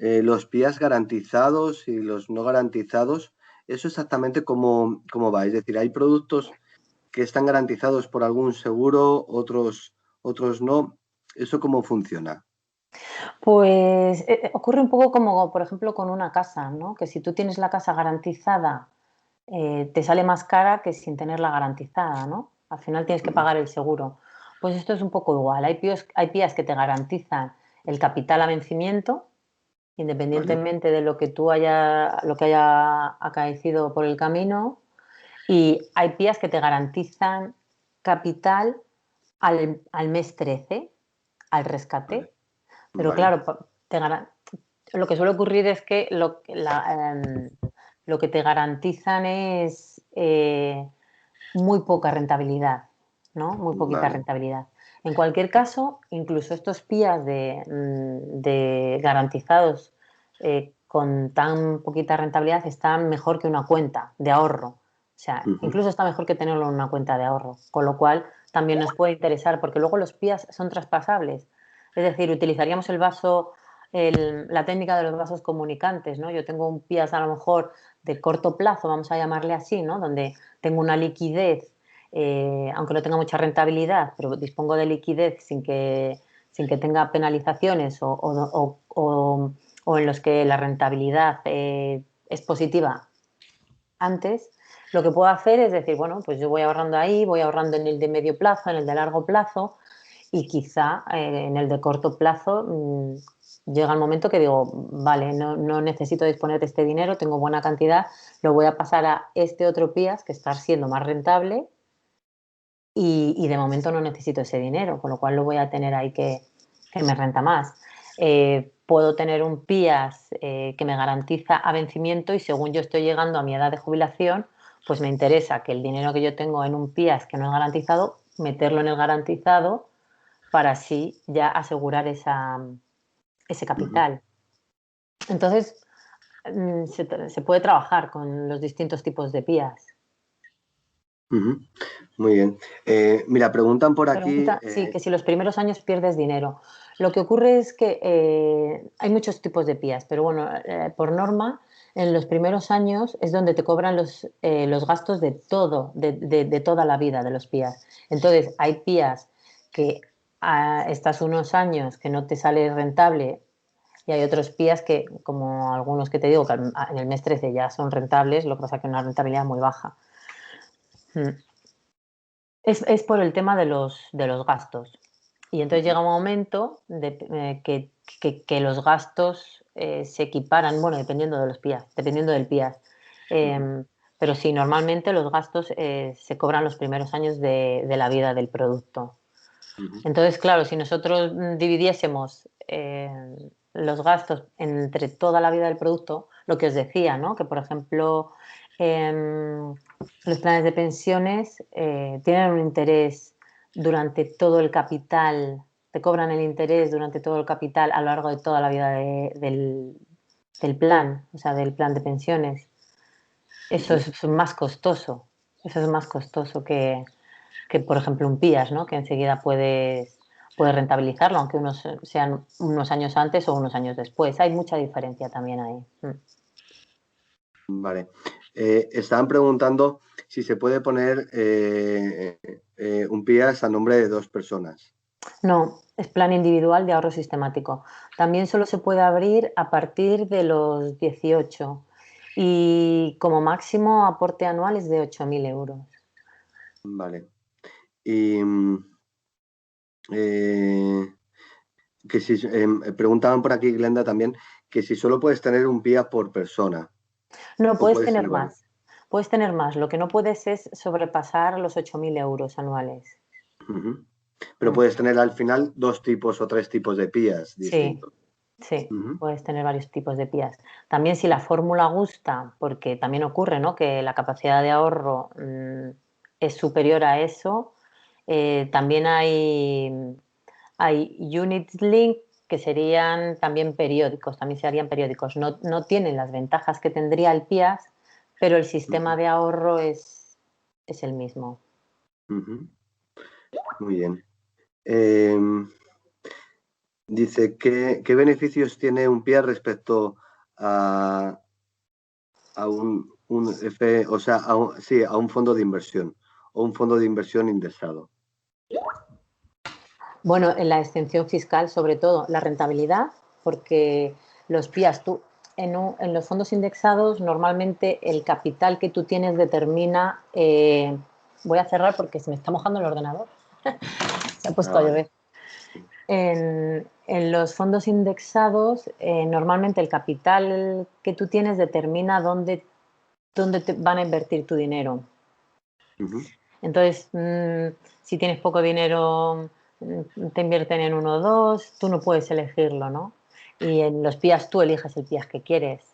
Speaker 1: los PIAs garantizados y los no garantizados. ¿Eso exactamente cómo va? Es decir, ¿hay productos que están garantizados por algún seguro, otros no? ¿Eso cómo funciona?
Speaker 2: Pues ocurre un poco como, por ejemplo, con una casa, ¿no? Que si tú tienes la casa garantizada, te sale más cara que sin tenerla garantizada, ¿no? Al final tienes que pagar el seguro. Pues esto es un poco igual. Hay PIAs que te garantizan el capital a vencimiento,
Speaker 1: ¿Vale?
Speaker 2: independientemente de lo que haya acaecido por el camino, y hay PIAs que te garantizan capital al mes 13, al
Speaker 1: Vale,
Speaker 2: rescate. Pero
Speaker 1: vale,
Speaker 2: claro, lo que suele ocurrir es que lo que te garantizan es muy poca rentabilidad, ¿no? Muy poquita
Speaker 1: vale.
Speaker 2: rentabilidad. En cualquier caso, incluso estos PIAs de garantizados con tan poquita rentabilidad están mejor que una cuenta de ahorro. O sea, incluso está mejor que tenerlo en una cuenta de ahorro, con lo cual también nos puede interesar, porque luego los PIAs son traspasables. Es decir, utilizaríamos el vaso, la técnica de los vasos comunicantes, ¿no? Yo tengo un PIAs a lo mejor de corto plazo, vamos a llamarle así, ¿no? Donde tengo una liquidez, aunque no tenga mucha rentabilidad, pero dispongo de liquidez sin que tenga penalizaciones o en los que la rentabilidad es positiva antes. Lo que puedo hacer es decir, bueno, pues yo voy ahorrando ahí, voy ahorrando en el de medio plazo, en el de largo plazo y quizá en el de corto plazo llega el momento que digo, vale, no necesito disponer de este dinero, tengo buena cantidad, lo voy a pasar a este otro PIAS que está siendo más rentable y de momento no necesito ese dinero, con lo cual lo voy a tener ahí que me renta más. Puedo tener un PIAS que me garantiza a vencimiento y según yo estoy llegando a mi edad de jubilación, pues me interesa que el dinero que yo tengo en un PIAS que no es garantizado, meterlo en el garantizado para así ya asegurar ese capital. Entonces, se puede trabajar con los distintos tipos de PIAs.
Speaker 1: Muy bien. Mira, preguntan por aquí...
Speaker 2: Sí, que si los primeros años pierdes dinero. Lo que ocurre es que hay muchos tipos de PIAs, pero bueno, por norma, en los primeros años es donde te cobran los gastos de todo, de toda la vida de los PIAs. Entonces, hay PIAs que estás unos años que no te sale rentable y hay otros PIAs que, como algunos que te digo, que en el mes 13 ya son rentables, lo que pasa es que una rentabilidad muy baja. Es por el tema de los gastos. Y entonces llega un momento que los gastos se equiparan, bueno, dependiendo de los PIAs, dependiendo del PIAs. Pero sí, normalmente los gastos se cobran los primeros años de la vida del producto. Entonces, claro, si nosotros dividiésemos los gastos entre toda la vida del producto, lo que os decía, ¿no? Que por ejemplo los planes de pensiones tienen un interés durante todo el capital, te cobran el interés durante todo el capital a lo largo de toda la vida del plan, o sea, del plan de pensiones. Eso es más costoso, que por ejemplo un PIAS, ¿no? Que enseguida puedes rentabilizarlo, aunque unos sean unos años antes o unos años después. Hay mucha diferencia también ahí.
Speaker 1: Vale. Estaban preguntando si se puede poner un PIAS a nombre de dos personas.
Speaker 2: No, es plan individual de ahorro sistemático. También solo se puede abrir a partir de los 18 y como máximo aporte anual es de 8.000 euros.
Speaker 1: Vale. Y que si preguntaban por aquí, Glenda, también, que si solo puedes tener un PIA por persona.
Speaker 2: No, puedes tener
Speaker 1: igual.
Speaker 2: más. Puedes tener más. Lo que no puedes es sobrepasar los 8.000 euros anuales.
Speaker 1: Pero puedes tener al final dos tipos o tres tipos de PIAs distintos.
Speaker 2: Sí, puedes tener varios tipos de PIAs. También si la fórmula gusta, porque también ocurre, ¿no? Que la capacidad de ahorro es superior a eso, también hay unit link que serían también periódicos, también serían periódicos. No tienen las ventajas que tendría el PIAS, pero el sistema de ahorro es el mismo.
Speaker 1: Muy bien. Dice, ¿qué beneficios tiene un PIA respecto a un fondo de inversión o un fondo de inversión indexado?
Speaker 2: Bueno, en la exención fiscal, sobre todo, la rentabilidad, porque los PIAs, en los fondos indexados, normalmente el capital que tú tienes determina. Voy a cerrar porque se me está mojando el ordenador. Se ha puesto a llover. En los fondos indexados, normalmente el capital que tú tienes determina dónde te van a invertir tu dinero. Entonces, si tienes poco dinero, te invierten en uno o dos, tú no puedes elegirlo, ¿no? Y en los PIAs tú eliges el PIAs que quieres.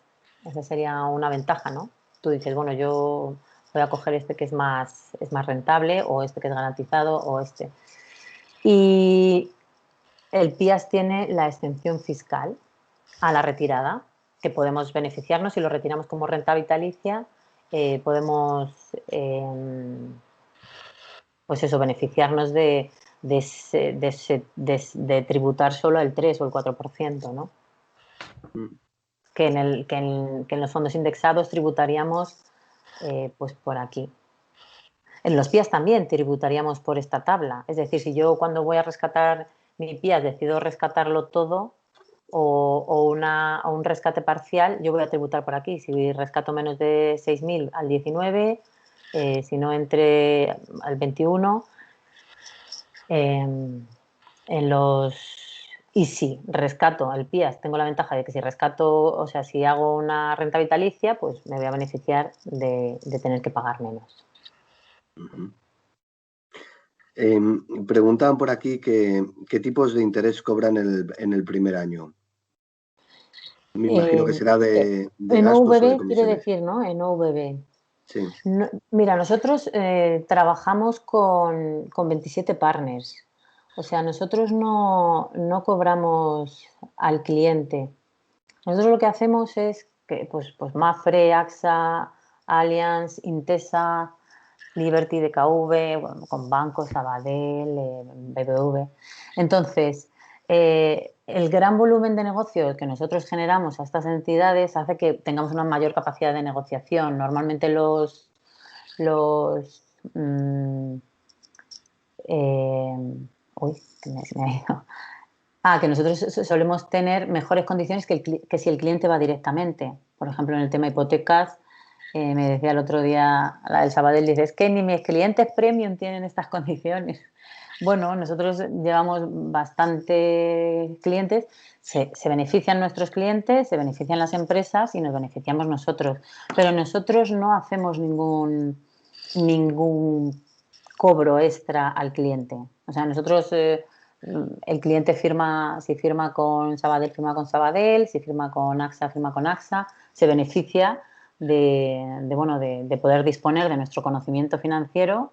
Speaker 2: Esa sería una ventaja, ¿no? Tú dices, bueno, yo voy a coger este que es más rentable o este que es garantizado o este. Y el PIAS tiene la exención fiscal a la retirada, que podemos beneficiarnos si lo retiramos como renta vitalicia, podemos pues eso, beneficiarnos de tributar solo el 3 o el 4%, ¿no? Que en los fondos indexados tributaríamos pues por aquí. En los PIAS también tributaríamos por esta tabla. Es decir, si yo cuando voy a rescatar mi PIAS decido rescatarlo todo o un rescate parcial, yo voy a tributar por aquí. Si rescato menos de 6.000 al 19, si no entre al 21, y si rescato el PIAS, tengo la ventaja de que si rescato, o sea, si hago una renta vitalicia, pues me voy a beneficiar de tener que pagar menos.
Speaker 1: Preguntaban por aquí qué tipos de interés cobran en el primer año. Me imagino que será de gastos o de
Speaker 2: OVB quiere
Speaker 1: comisiones.
Speaker 2: decir, ¿no? En OVB.
Speaker 1: Sí.
Speaker 2: No, mira, nosotros trabajamos con 27 partners. O sea, nosotros no cobramos al cliente. Nosotros lo que hacemos es que, pues Mapfre, AXA, Allianz, Intesa, Liberty, DKV, bueno, con bancos, Sabadell, BBV. Entonces, el gran volumen de negocio que nosotros generamos a estas entidades hace que tengamos una mayor capacidad de negociación. Normalmente que me ha ido. Que nosotros solemos tener mejores condiciones que si el cliente va directamente. Por ejemplo, en el tema hipotecas, me decía el otro día la del Sabadell, dice, es que ni mis clientes premium tienen estas condiciones. Bueno, nosotros llevamos bastante clientes, se benefician nuestros clientes, se benefician las empresas y nos beneficiamos nosotros. Pero nosotros no hacemos ningún cobro extra al cliente. O sea, nosotros, el cliente firma, si firma con Sabadell, si firma con AXA, se beneficia de poder disponer de nuestro conocimiento financiero,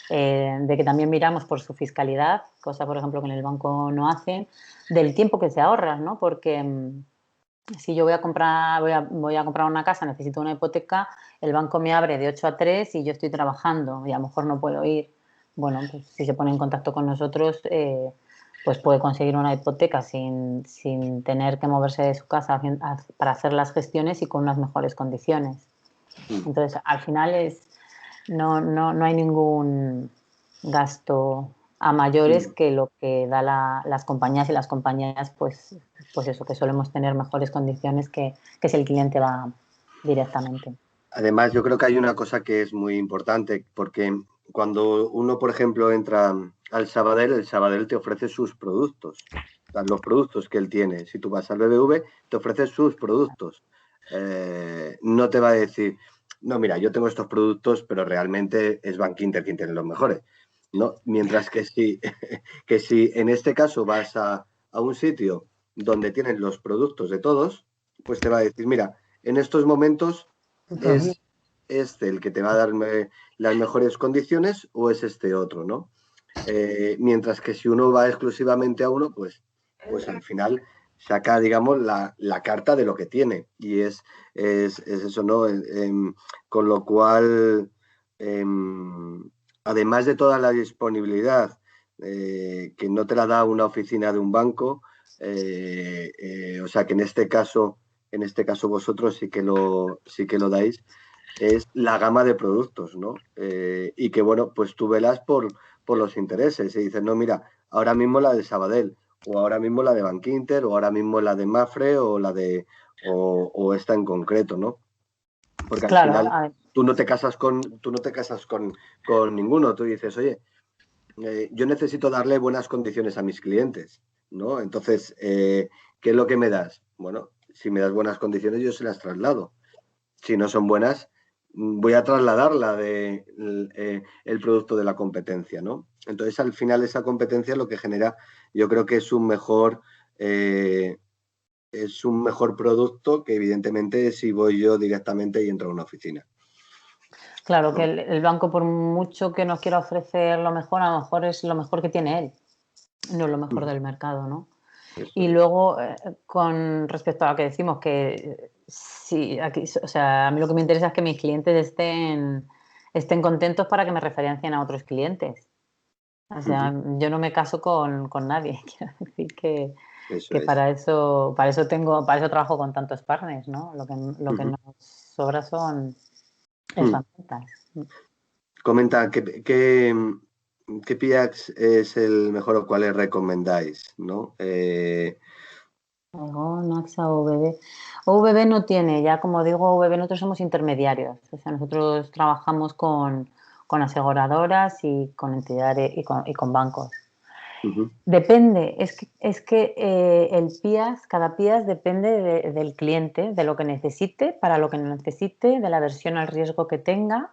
Speaker 2: de que también miramos por su fiscalidad, cosa, por ejemplo, que en el banco no hacen, del tiempo que se ahorra, ¿no? Porque si yo voy a comprar una casa, necesito una hipoteca, el banco me abre de 8 a 3 y yo estoy trabajando y a lo mejor no puedo ir. Bueno, pues si se pone en contacto con nosotros, pues puede conseguir una hipoteca sin tener que moverse de su casa para hacer las gestiones y con unas mejores condiciones. Entonces, al final no hay ningún gasto a mayores que lo que da las compañías, y las compañías pues eso, que solemos tener mejores condiciones que si el cliente va directamente.
Speaker 1: Además, yo creo que hay una cosa que es muy importante, porque cuando uno, por ejemplo, entra al Sabadell, el Sabadell te ofrece sus productos, los productos que él tiene. Si tú vas al BBV, te ofrece sus productos. No te va a decir, no, mira, yo tengo estos productos, pero realmente es Bankinter quien tiene los mejores. ¿No? Mientras que si en este caso vas a un sitio donde tienen los productos de todos, pues te va a decir, mira, en estos momentos es este el que te va a dar las mejores condiciones o es este otro, ¿no? Mientras que si uno va exclusivamente a uno, pues al final saca, digamos, la carta de lo que tiene y es eso, ¿no? Con lo cual, además de toda la disponibilidad que no te la da una oficina de un banco, o sea que en este caso vosotros sí que lo dais, es la gama de productos, ¿no? Y que, bueno, pues tú velas por los intereses y dices, no, mira, ahora mismo la de Sabadell, o ahora mismo la de Bankinter, o ahora mismo la de Mapfre, o la de o esta en concreto, ¿no? Porque al final tú no te casas con ninguno, tú dices, oye, yo necesito darle buenas condiciones a mis clientes, ¿no? Entonces, ¿qué es lo que me das? Bueno, si me das buenas condiciones, yo se las traslado. Si no son buenas, voy a trasladarla el producto de la competencia, ¿no? Entonces, al final, esa competencia lo que genera, yo creo que es un mejor producto que, evidentemente, si voy yo directamente y entro a una oficina.
Speaker 2: Claro, que el banco, por mucho que nos quiera ofrecer lo mejor, a lo mejor es lo mejor que tiene él. no es lo mejor del mercado, ¿no?
Speaker 1: Eso
Speaker 2: Y
Speaker 1: es.
Speaker 2: luego, con respecto a lo que decimos, que sí, aquí, o sea, a mí lo que me interesa es que mis clientes estén contentos para que me referencien a otros clientes. O sea, yo no me caso con nadie. Quiero decir
Speaker 1: Eso
Speaker 2: que
Speaker 1: es.
Speaker 2: para eso trabajo con tantos partners, ¿no? Lo que
Speaker 1: Ujú.
Speaker 2: nos sobra son
Speaker 1: Mm.
Speaker 2: herramientas.
Speaker 1: Comenta, ¿qué PIAX es el mejor o cuáles recomendáis? ¿No?
Speaker 2: Aegon, AXA, OVB. OVB no tiene, ya como digo, OVB nosotros somos intermediarios. O sea, nosotros trabajamos con aseguradoras y con entidades y con bancos.
Speaker 1: Ujú,
Speaker 2: Depende, el PIAS, cada PIAS depende del cliente, de lo que necesite, para lo que necesite, de la aversión al riesgo que tenga.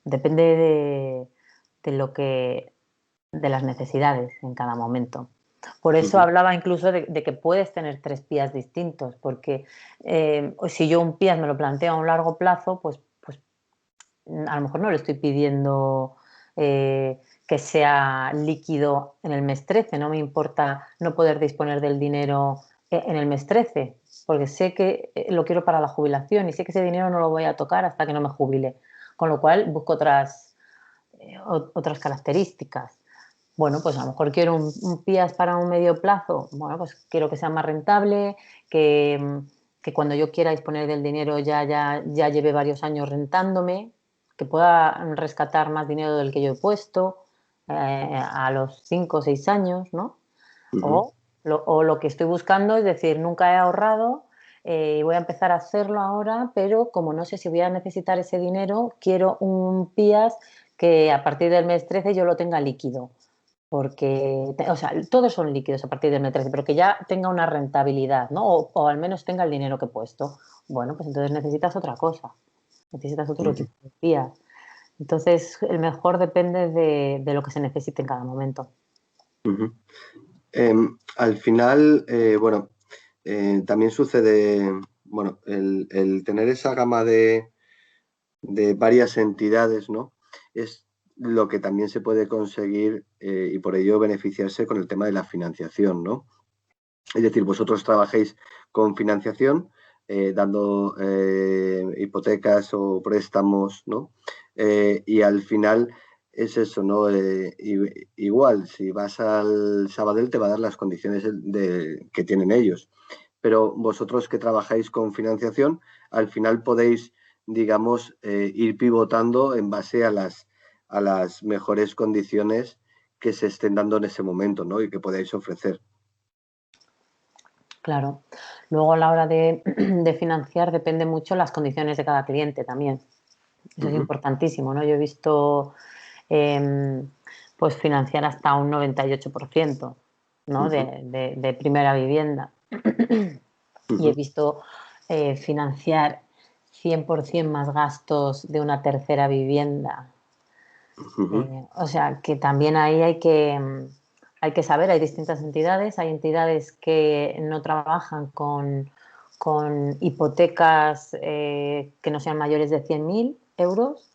Speaker 2: Depende de las necesidades en cada momento. Por eso
Speaker 1: ujú,
Speaker 2: hablaba incluso de que puedes tener 3 PIAs distintos, porque si yo un PIAs me lo planteo a un largo plazo, pues a lo mejor no le estoy pidiendo que sea líquido en el mes 13, no me importa no poder disponer del dinero en el mes 13, porque sé que lo quiero para la jubilación y sé que ese dinero no lo voy a tocar hasta que no me jubile, con lo cual busco otras características. Bueno, pues a lo mejor quiero un PIAS para un medio plazo. Bueno, pues quiero que sea más rentable, que, que cuando yo quiera disponer del dinero ya lleve varios años rentándome, que pueda rescatar más dinero del que yo he puesto a los 5 o 6 años, ¿no?
Speaker 1: ujú,
Speaker 2: O lo que estoy buscando es decir, nunca he ahorrado y voy a empezar a hacerlo ahora, pero como no sé si voy a necesitar ese dinero, quiero un PIAS que a partir del mes 13 yo lo tenga líquido porque, o sea, todos son líquidos a partir del mes 13, pero que ya tenga una rentabilidad, ¿no? O al menos tenga el dinero que he puesto. Bueno, pues entonces necesitas otra cosa, necesitas otro
Speaker 1: ujú,
Speaker 2: tipo de vías. Entonces, el mejor depende de lo que se necesite en cada momento.
Speaker 1: ujú. Al final, bueno, también sucede, bueno, el tener esa gama de varias entidades, ¿no? Es lo que también se puede conseguir y por ello beneficiarse con el tema de la financiación, ¿no? Es decir, vosotros trabajáis con financiación, dando hipotecas o préstamos, ¿no? Y al final es eso, ¿no? Igual, si vas al Sabadell te va a dar las condiciones que tienen ellos, pero vosotros que trabajáis con financiación, al final podéis, digamos, ir pivotando en base a las mejores condiciones que se estén dando en ese momento, ¿no? Y que podáis ofrecer.
Speaker 2: Claro. Luego a la hora de financiar depende mucho las condiciones de cada cliente también. Eso es
Speaker 1: Ujú,
Speaker 2: importantísimo, ¿no? Yo he visto em, pues financiar hasta un 98%, ¿no?
Speaker 1: ujú,
Speaker 2: de primera vivienda. Y he
Speaker 1: ujú,
Speaker 2: visto financiar 100% más gastos de una tercera vivienda.
Speaker 1: ujú,
Speaker 2: O sea, que también ahí hay que saber, hay distintas entidades, hay entidades que no trabajan con hipotecas que no sean mayores de 100.000 euros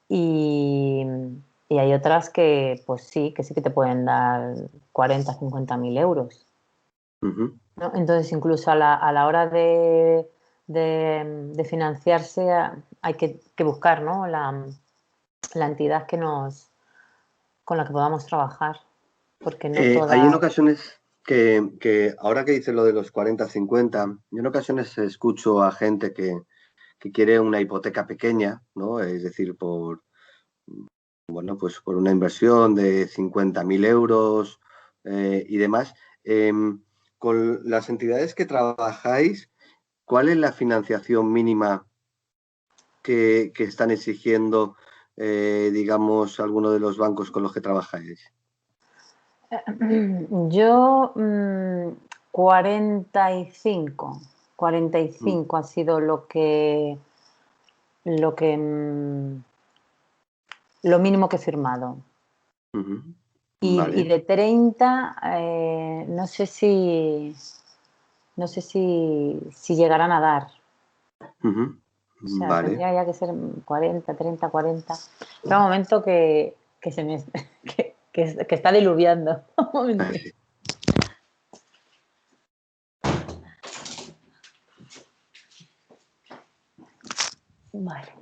Speaker 2: y, y hay otras que, pues sí, que sí que te pueden dar 40, 50.000 euros,
Speaker 1: ujú.
Speaker 2: ¿no? Entonces, incluso a la hora de financiarse hay que buscar, ¿no? la entidad con la que podamos trabajar, porque no
Speaker 1: Hay en
Speaker 2: todas.
Speaker 1: ocasiones que ahora que dices lo de los 40-50, yo en ocasiones escucho a gente que quiere una hipoteca pequeña, ¿no? Es decir, bueno, pues por una inversión de 50.000 euros y demás. Con las entidades que trabajáis, ¿cuál es la financiación mínima que están exigiendo, digamos, algunos de los bancos con los que trabajáis?
Speaker 2: Yo 45,
Speaker 1: Mm,
Speaker 2: 45 ha sido lo que lo mínimo que he firmado.
Speaker 1: ujú.
Speaker 2: Y
Speaker 1: Vale.
Speaker 2: de 30, no sé si llegarán a dar.
Speaker 1: Ujú.
Speaker 2: O sea,
Speaker 1: Vale.
Speaker 2: tendría ya que ser 40, 30, 40. Pero un momento que se me, que está diluviando. Un momentito.
Speaker 1: Sí.
Speaker 2: Vale.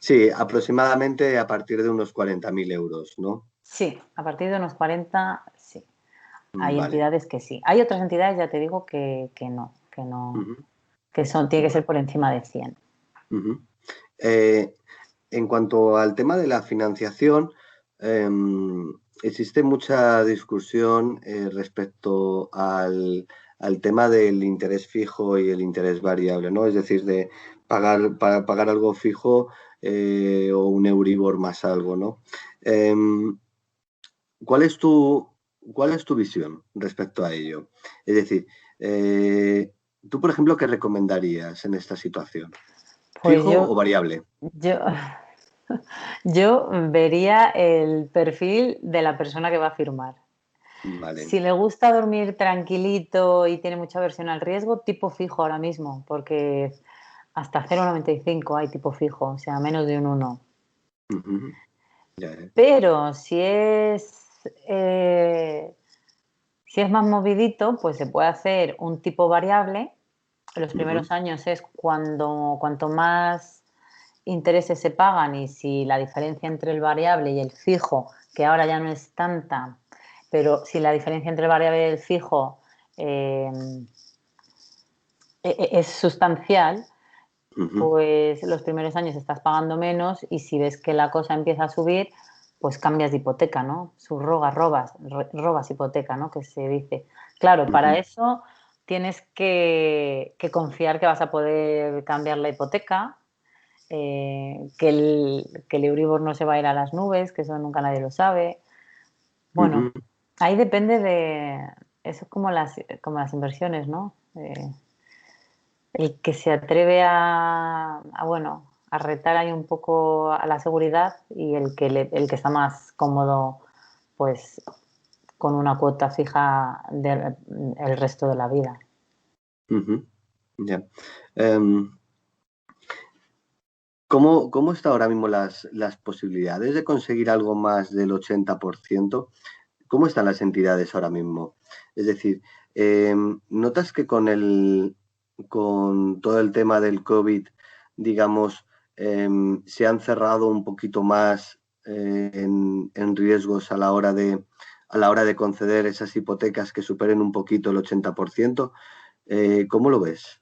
Speaker 1: Sí, aproximadamente a partir de unos 40.000 euros, ¿no?
Speaker 2: Sí, a partir de unos 40, sí. Hay
Speaker 1: Vale.
Speaker 2: entidades que sí. Hay otras entidades, ya te digo, que no,
Speaker 1: Ujú,
Speaker 2: tiene que ser por encima de 100.
Speaker 1: ujú. Eh, en cuanto al tema de la financiación, existe mucha discusión respecto al tema del interés fijo y el interés variable, ¿no? Es decir, de para pagar algo fijo o un Euribor más algo, ¿no? Em, ¿Cuál es tu visión respecto a ello? Es decir, tú, por ejemplo, ¿qué recomendarías en esta situación?
Speaker 2: Pues
Speaker 1: ¿Fijo o variable?
Speaker 2: yo, yo vería el perfil de la persona que va a firmar.
Speaker 1: Vale.
Speaker 2: Si le gusta dormir tranquilito y tiene mucha aversión al riesgo, tipo fijo ahora mismo, porque hasta 0,95 hay tipo fijo, o sea, menos de un 1.
Speaker 1: Ujú. Ya, ya.
Speaker 2: Pero eh, si es más movidito, pues se puede hacer un tipo variable. Los
Speaker 1: Ujú,
Speaker 2: primeros años es cuanto más intereses se pagan y si la diferencia entre el variable y el fijo, que ahora ya no es tanta, pero si la diferencia entre el variable y el fijo eh, es sustancial,
Speaker 1: ujú,
Speaker 2: pues los primeros años estás pagando menos y si ves que la cosa empieza a subir, pues cambias de hipoteca, ¿no? Subrogas, robas hipoteca, ¿no? Que se dice. Claro, para
Speaker 1: ujú,
Speaker 2: eso tienes que confiar que vas a poder cambiar la hipoteca, que el Euribor no se va a ir a las nubes, que eso nunca nadie lo sabe. Bueno,
Speaker 1: ujú,
Speaker 2: ahí depende de... Eso es como las inversiones, ¿no? El que se atreve bueno, a retar ahí un poco a la seguridad y el que está más cómodo, pues con una cuota fija el resto de la vida.
Speaker 1: ujú. Ya. Em, ¿cómo está ahora mismo las posibilidades de conseguir algo más del 80%? ¿Cómo están las entidades ahora mismo? Es decir, ¿notas que con todo el tema del COVID, digamos, se han cerrado un poquito más en riesgos a la hora de conceder esas hipotecas que superen un poquito el 80%? ¿Cómo lo ves?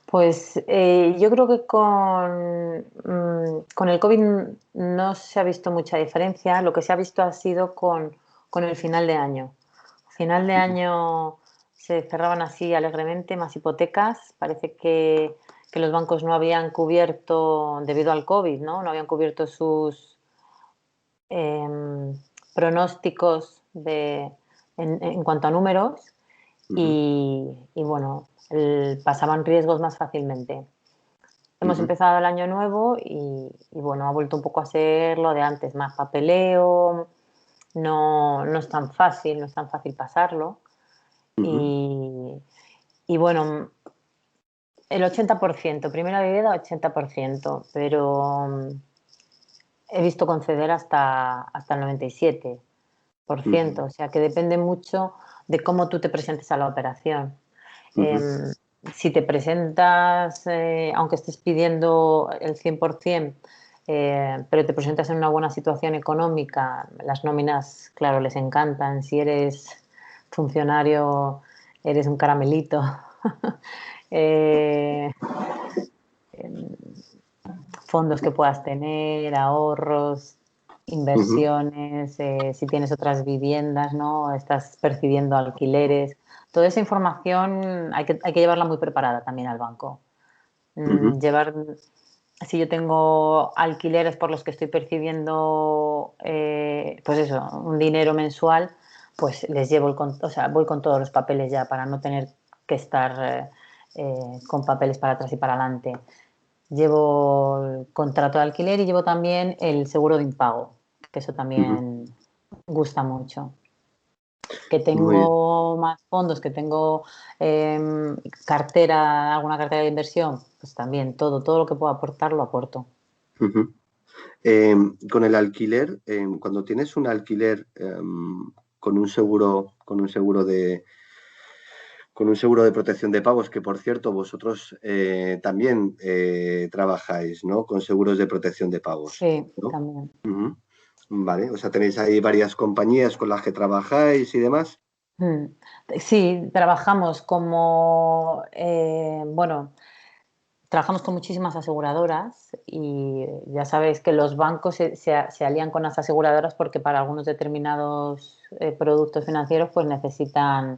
Speaker 2: Pues yo creo que con el COVID no se ha visto mucha diferencia. Lo que se ha visto ha sido con el final de año. Final de
Speaker 1: Ujú,
Speaker 2: año se cerraban así alegremente más hipotecas. Parece que los bancos no habían cubierto, debido al COVID, ¿no? No habían cubierto sus pronósticos en cuanto a números
Speaker 1: ujú,
Speaker 2: y bueno, pasaban riesgos más fácilmente. Hemos
Speaker 1: ujú,
Speaker 2: empezado el año nuevo y bueno, ha vuelto un poco a ser lo de antes, más papeleo, no es tan fácil, no es tan fácil pasarlo.
Speaker 1: ujú,
Speaker 2: Y, y bueno, el 80%, primera vivienda 80%, pero he visto conceder hasta el 97%,
Speaker 1: ujú,
Speaker 2: o sea que depende mucho de cómo tú te presentes a la operación.
Speaker 1: ujú,
Speaker 2: Em, si te presentas, aunque estés pidiendo el 100%, pero te presentas en una buena situación económica, las nóminas, claro, les encantan. Si eres funcionario, eres un caramelito. Eh, fondos que puedas tener, ahorros,
Speaker 1: ujú,
Speaker 2: inversiones, si tienes otras viviendas, ¿no? Estás percibiendo alquileres. Toda esa información hay que llevarla muy preparada también al banco.
Speaker 1: ujú,
Speaker 2: Si yo tengo alquileres por los que estoy percibiendo, pues eso, un dinero mensual, pues les llevo o sea, voy con todos los papeles ya para no tener que estar con papeles para atrás y para adelante. Llevo el contrato de alquiler y llevo también el seguro de impago, que eso
Speaker 1: ujú.
Speaker 2: también gusta mucho. Que
Speaker 1: Muy bien.
Speaker 2: tengo más fondos, que tengo alguna cartera de inversión, pues también todo lo que puedo aportar lo aporto.
Speaker 1: Ujú. Con el alquiler, cuando tienes un alquiler con un seguro, con un seguro de protección de pagos, que por cierto vosotros también trabajáis, ¿no? Con seguros de protección de pagos,
Speaker 2: Sí,
Speaker 1: ¿no?
Speaker 2: también.
Speaker 1: Ujú. Vale, o sea, tenéis ahí varias compañías con las que trabajáis y demás.
Speaker 2: Mm. Sí, trabajamos como, bueno, trabajamos con muchísimas aseguradoras y ya sabéis que los bancos se alían con las aseguradoras porque para algunos determinados productos financieros pues necesitan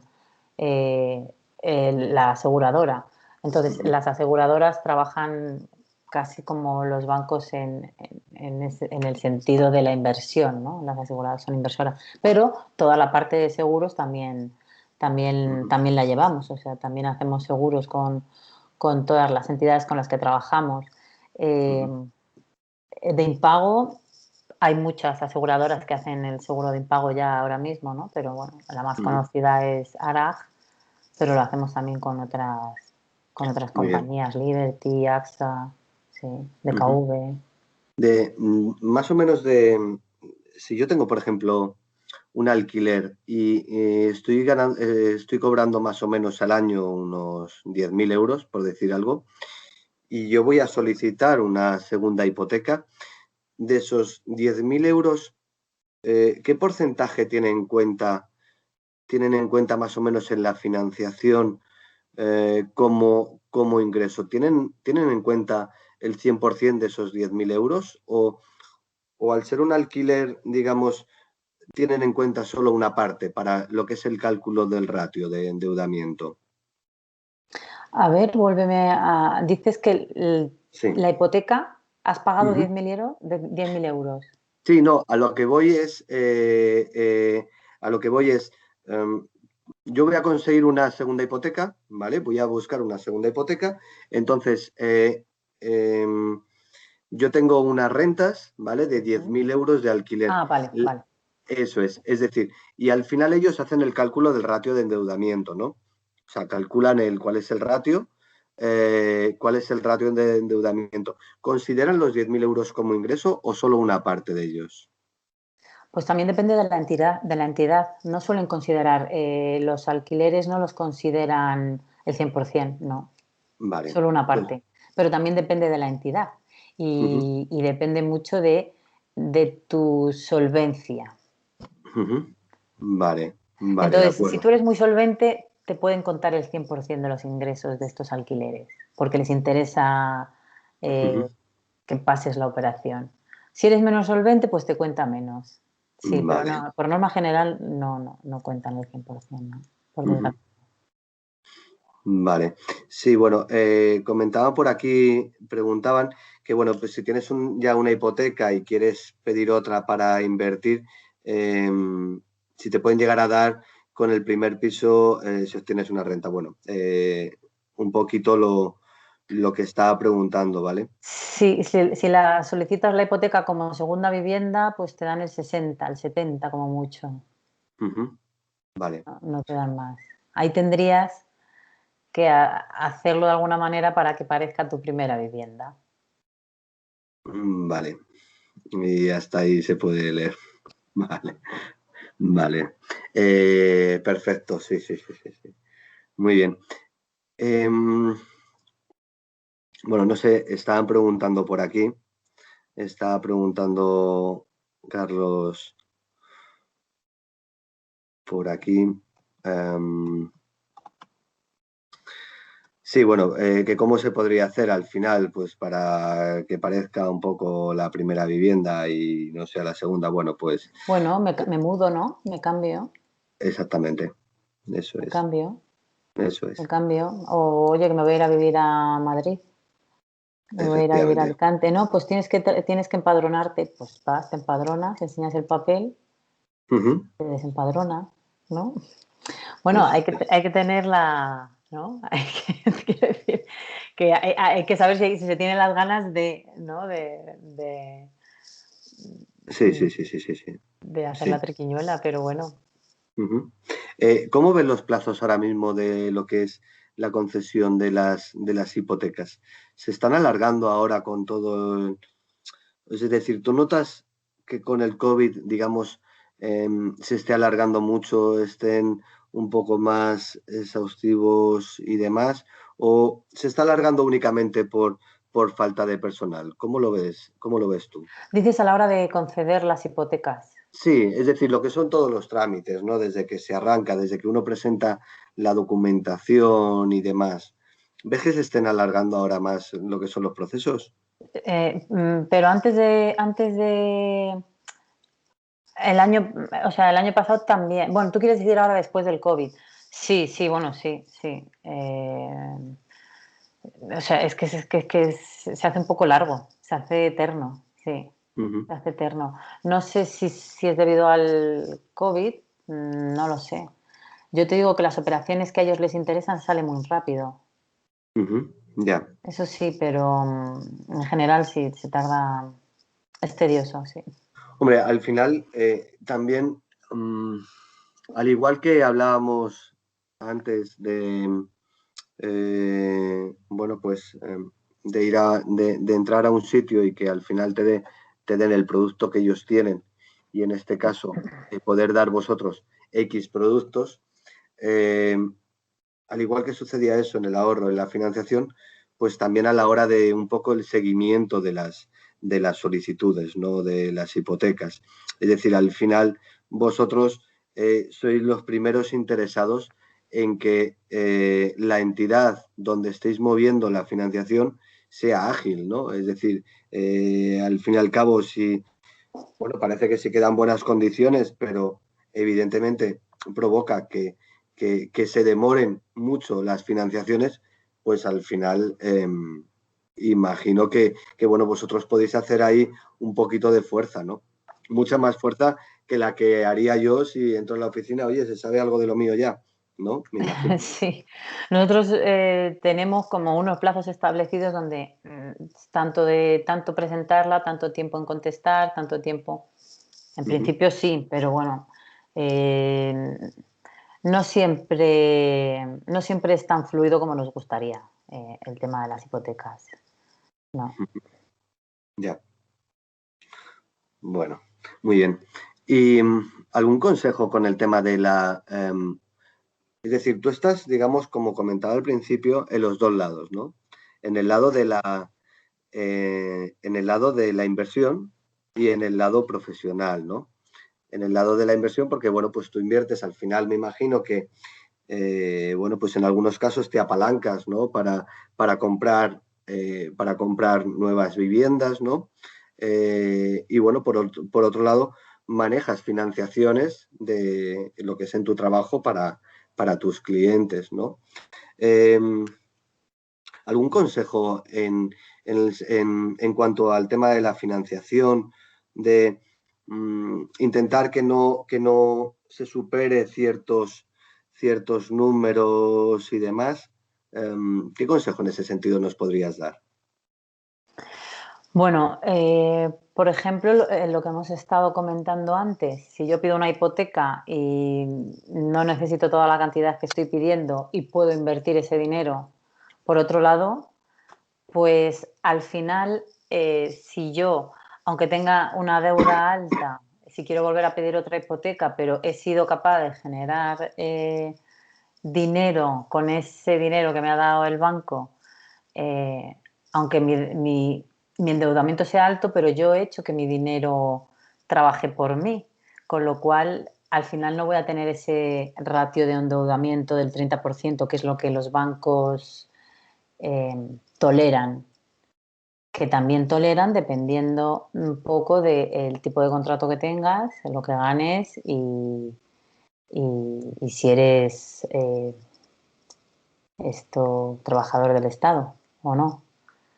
Speaker 2: eh, la aseguradora. Entonces,
Speaker 1: Ujú,
Speaker 2: las aseguradoras trabajan casi como los bancos en el sentido de la inversión, ¿no? Las aseguradoras son inversoras, pero toda la parte de seguros
Speaker 1: ujú,
Speaker 2: también la llevamos, o sea, también hacemos seguros con todas las entidades con las que trabajamos. Eh,
Speaker 1: ujú,
Speaker 2: de impago, hay muchas aseguradoras que hacen el seguro de impago ya ahora mismo, ¿no? Pero bueno, la más
Speaker 1: ujú.
Speaker 2: conocida es ARAG, pero lo hacemos también con otras
Speaker 1: Muy bien.
Speaker 2: compañías, Liberty, AXA, sí,
Speaker 1: Ujú.
Speaker 2: DKV.
Speaker 1: Más o menos de, si yo tengo, por ejemplo, un alquiler y estoy cobrando más o menos al año unos 10.000 euros, por decir algo, y yo voy a solicitar una segunda hipoteca, de esos 10.000 euros, ¿qué porcentaje tienen en cuenta más o menos en la financiación como ingreso? ¿Tienen en cuenta el 100% de esos 10.000 euros o al ser un alquiler, digamos, tienen en cuenta solo una parte para lo que es el cálculo del ratio de endeudamiento?
Speaker 2: A ver, vuélveme a... Dices que
Speaker 1: Sí.
Speaker 2: la hipoteca has pagado
Speaker 1: Ujú.
Speaker 2: 10.000 euros.
Speaker 1: Sí, no, a lo que voy es, a lo que voy es, yo voy a conseguir una segunda hipoteca, ¿vale? Voy a buscar una segunda hipoteca. Entonces, em, yo tengo unas rentas, ¿vale? De diez
Speaker 2: Ujú.
Speaker 1: mil euros de alquiler.
Speaker 2: Ah, vale, vale.
Speaker 1: Eso es decir, y al final ellos hacen el cálculo del ratio de endeudamiento, ¿no? O sea, calculan cuál es el ratio de endeudamiento. ¿Consideran los 10.000 euros como ingreso o solo una parte de ellos?
Speaker 2: Pues también depende de la entidad, de la entidad. No suelen considerar, los alquileres no los consideran el 100%, no,
Speaker 1: Vale.
Speaker 2: solo una
Speaker 1: Pues,
Speaker 2: parte. Pero también depende de la entidad
Speaker 1: ujú,
Speaker 2: y depende mucho de tu solvencia.
Speaker 1: ujú. Vale, vale, de
Speaker 2: Entonces, si
Speaker 1: acuerdo.
Speaker 2: tú eres muy solvente, te pueden contar el 100% de los ingresos de estos alquileres, porque les interesa
Speaker 1: Ujú.
Speaker 2: eh, que pases la operación. Si eres menos solvente, pues te cuenta menos. Sí, pero
Speaker 1: Vale.
Speaker 2: no, por norma general no cuentan el 100%, ¿no? Por
Speaker 1: Ujú.
Speaker 2: desgracia.
Speaker 1: Vale. Sí, bueno, comentaban por aquí, preguntaban que, bueno, pues si tienes ya una hipoteca y quieres pedir otra para invertir, si te pueden llegar a dar con el primer piso si obtienes una renta. Bueno, un poquito lo que estaba preguntando, ¿vale?
Speaker 2: Sí, si la solicitas la hipoteca como segunda vivienda, pues te dan el 60, el 70 como mucho,
Speaker 1: Ujú. Vale,
Speaker 2: no te dan más. Ahí tendrías que hacerlo de alguna manera para que parezca tu primera vivienda.
Speaker 1: Vale. Y hasta ahí se puede leer. Vale, vale. Perfecto, sí, sí, sí, sí, sí. Muy bien. Em, bueno, no sé, estaban preguntando por aquí, estaba preguntando Carlos por aquí. em, sí, bueno, que cómo se podría hacer al final, pues para que parezca un poco la primera vivienda y no sea la segunda. Bueno, pues
Speaker 2: Bueno, me mudo, ¿no? Me cambio,
Speaker 1: exactamente, eso
Speaker 2: me
Speaker 1: es,
Speaker 2: cambio,
Speaker 1: eso
Speaker 2: me
Speaker 1: es,
Speaker 2: cambio. O oye, que me voy a ir a vivir a Madrid, me voy a ir a vivir a
Speaker 1: efectivamente.
Speaker 2: Alicante. No, pues tienes que empadronarte. Pues vas, te empadronas, enseñas el papel,
Speaker 1: Ujú,
Speaker 2: te desempadronas, ¿no? Bueno,
Speaker 1: eso es.
Speaker 2: hay que tener la, ¿no? Quiero decir que hay que saber si se tienen las ganas de, ¿no?
Speaker 1: Sí, sí, sí, sí, sí, sí.
Speaker 2: de hacer la
Speaker 1: Sí.
Speaker 2: triquiñuela, pero bueno.
Speaker 1: Ujú. ¿Cómo ven los plazos ahora mismo de lo que es la concesión de las hipotecas? ¿Se están alargando ahora con todo Es decir, ¿tú notas que con el COVID, digamos, se esté alargando mucho, estén un poco más exhaustivos y demás? ¿O se está alargando únicamente por falta de personal? ¿Cómo lo ves? ¿Cómo lo ves tú?
Speaker 2: Dices a la hora de conceder las hipotecas.
Speaker 1: Sí, es decir, lo que son todos los trámites, ¿no? Desde que se arranca, desde que uno presenta la documentación y demás. ¿Ves que se estén alargando ahora más lo que son los procesos?
Speaker 2: Pero antes de el año, o sea, el año pasado también. Bueno, tú quieres decir ahora después del COVID. Sí, sí, bueno, sí, sí. O sea, se hace un poco largo, se hace eterno, sí,
Speaker 1: Ujú,
Speaker 2: se hace eterno. No sé si es debido al COVID, no lo sé. Yo te digo que las operaciones que a ellos les interesan salen muy rápido.
Speaker 1: ujú, ya.
Speaker 2: Eso sí, pero en general sí, se tarda, es tedioso, sí.
Speaker 1: Hombre, al final también, mm, al igual que hablábamos antes de, bueno, pues de de entrar a un sitio y que al final te den el producto que ellos tienen y en este caso poder dar vosotros X productos, eh, al igual que sucedía eso en el ahorro, en la financiación, pues también a la hora de un poco el seguimiento de las solicitudes, ¿no? De las hipotecas. Es decir, al final vosotros sois los primeros interesados en que la entidad donde estéis moviendo la financiación sea ágil, ¿no? Es decir, al fin y al cabo, si, bueno, parece que sí quedan buenas condiciones, pero evidentemente provoca que se demoren mucho las financiaciones, pues al final imagino bueno, vosotros podéis hacer ahí un poquito de fuerza, ¿no? Mucha más fuerza que la que haría yo si entro en la oficina, oye, ¿se sabe algo de lo mío ya? ¿No? Me imagino.
Speaker 2: Sí, nosotros tenemos como unos plazos establecidos donde tanto presentarla, tanto tiempo en contestar, tanto tiempo. En
Speaker 1: Ujú,
Speaker 2: principio sí, pero bueno, eh, no siempre es tan fluido como nos gustaría el tema de las hipotecas. No.
Speaker 1: ujú, ya, bueno, muy bien. ¿Y algún consejo con el tema de es decir, tú estás, digamos, como comentaba al principio, en los dos lados, ¿no? En el lado en el lado de la inversión y en el lado profesional, ¿no? En el lado de la inversión, porque, bueno, pues tú inviertes, al final me imagino que, bueno, pues en algunos casos te apalancas, ¿no? Para comprar nuevas viviendas, ¿no? Y bueno, por otro lado, manejas financiaciones de lo que es en tu trabajo para tus clientes, ¿no? Eh, ¿Algún consejo en cuanto al tema de la financiación, de intentar que no se supere ciertos números y demás? ¿Qué consejo en ese sentido nos podrías dar?
Speaker 2: Bueno, por ejemplo, lo que hemos estado comentando antes, si yo pido una hipoteca y no necesito toda la cantidad que estoy pidiendo y puedo invertir ese dinero por otro lado, pues al final, si yo, aunque tenga una deuda alta, si quiero volver a pedir otra hipoteca, pero he sido capaz de generar dinero con ese dinero que me ha dado el banco, eh, aunque mi endeudamiento sea alto, pero yo he hecho que mi dinero trabaje por mí, con lo cual al final no voy a tener ese ratio de endeudamiento del 30%, que es lo que los bancos eh, toleran, que también toleran dependiendo un poco del tipo de contrato que tengas, lo que ganes y si eres trabajador del Estado o no.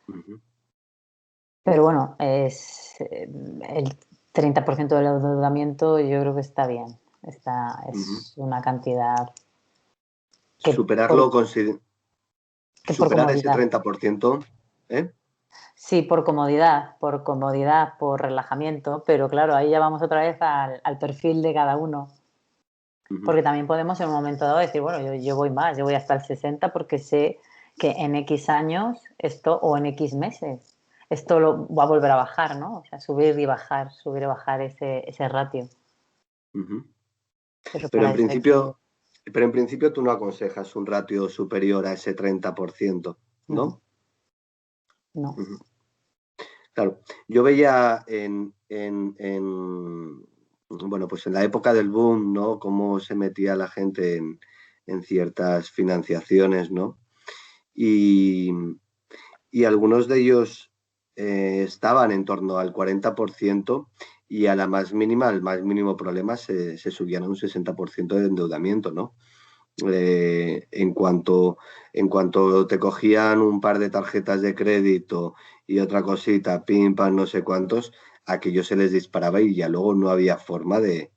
Speaker 1: Ujú,
Speaker 2: Pero bueno, el 30% del endeudamiento yo creo que está bien.
Speaker 1: ujú.
Speaker 2: Es una cantidad que
Speaker 1: Superarlo,
Speaker 2: que por
Speaker 1: superar ese
Speaker 2: comodidad.
Speaker 1: 30%, ¿eh?
Speaker 2: Sí, por comodidad, por relajamiento, pero claro, ahí ya vamos otra vez al perfil de cada uno.
Speaker 1: Ujú,
Speaker 2: Porque también podemos en un momento dado decir, bueno, yo voy más, yo voy hasta el 60 porque sé que en X años esto o en X meses esto lo va a volver a bajar, ¿no? O sea, subir y bajar ese ratio.
Speaker 1: Ujú.
Speaker 2: Pero
Speaker 1: Pero
Speaker 2: para
Speaker 1: en
Speaker 2: eso hay que...
Speaker 1: principio tú no aconsejas un ratio superior a ese 30%, ¿no?
Speaker 2: No.
Speaker 1: Ujú. Claro, yo veía bueno, pues en la época del boom, ¿no? Cómo se metía la gente en ciertas financiaciones, ¿no? Y, y algunos de ellos estaban en torno al 40% y a la más mínima, al más mínimo problema, se subían a un 60% de endeudamiento, ¿no? En cuanto te cogían un par de tarjetas de crédito y otra cosita, pim, pam, no sé cuántos, aquello se les disparaba y ya luego no había forma de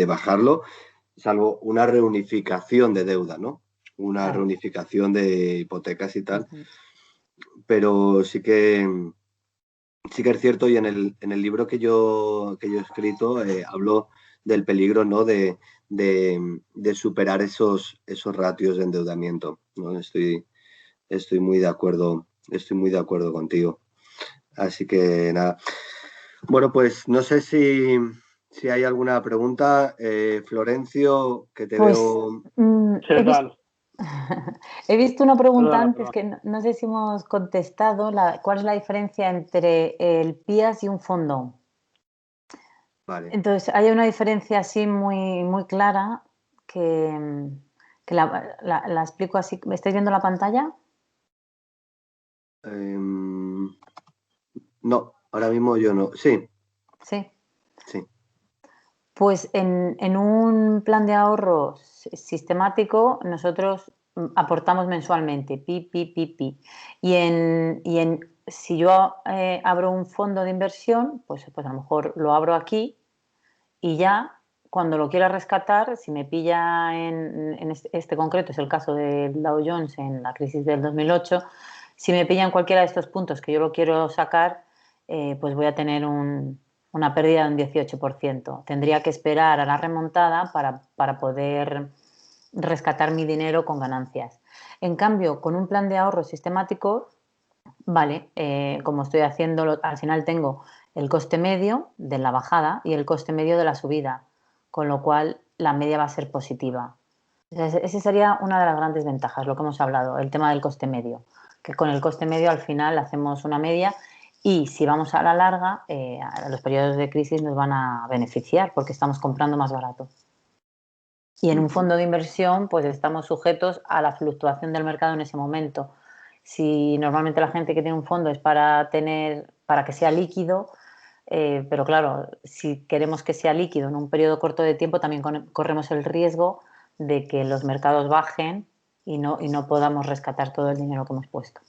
Speaker 1: bajarlo, salvo una reunificación de deuda, ¿no? Una
Speaker 2: Claro.
Speaker 1: reunificación de hipotecas y tal.
Speaker 2: Ujú.
Speaker 1: Pero sí que es cierto, y en el libro que yo he escrito hablo del peligro, ¿no? De superar esos ratios de endeudamiento, ¿no? Estoy estoy muy de acuerdo contigo. Así que nada. Bueno, pues no sé si hay alguna pregunta. Florencio, que te
Speaker 2: Pues
Speaker 1: veo.
Speaker 2: he
Speaker 4: ¿Qué
Speaker 2: visto,
Speaker 4: tal?
Speaker 2: he visto una pregunta
Speaker 4: Perdona,
Speaker 2: antes
Speaker 4: perdona.
Speaker 2: que no sé si hemos contestado. ¿Cuál es la diferencia entre el PIAS y un fondo?
Speaker 1: Vale.
Speaker 2: Entonces, hay una diferencia así muy, muy clara que la explico así. ¿Me estáis viendo la pantalla?
Speaker 1: No, ahora mismo yo no. Sí,
Speaker 2: Sí.
Speaker 1: sí.
Speaker 2: Pues en un plan de ahorro sistemático nosotros aportamos mensualmente, pi. Si yo abro un fondo de inversión, pues a lo mejor lo abro aquí y ya cuando lo quiera rescatar, si me pilla en este concreto, es el caso del Dow Jones en la crisis del 2008, si me pilla en cualquiera de estos puntos que yo lo quiero sacar, pues voy a tener una pérdida de un 18%. Tendría que esperar a la remontada para poder rescatar mi dinero con ganancias. En cambio, con un plan de ahorro sistemático, vale, como estoy haciendo, al final tengo el coste medio de la bajada y el coste medio de la subida, con lo cual la media va a ser positiva. Esa sería una de las grandes ventajas, lo que hemos hablado, el tema del coste medio, que con el coste medio al final hacemos una media y si vamos a la larga, los periodos de crisis nos van a beneficiar porque estamos comprando más barato. Y en un fondo de inversión, pues estamos sujetos a la fluctuación del mercado en ese momento. Si normalmente la gente que tiene un fondo es para que sea líquido, pero claro, si queremos que sea líquido en un periodo corto de tiempo, también corremos el riesgo de que los mercados bajen y no podamos rescatar todo el dinero que hemos puesto.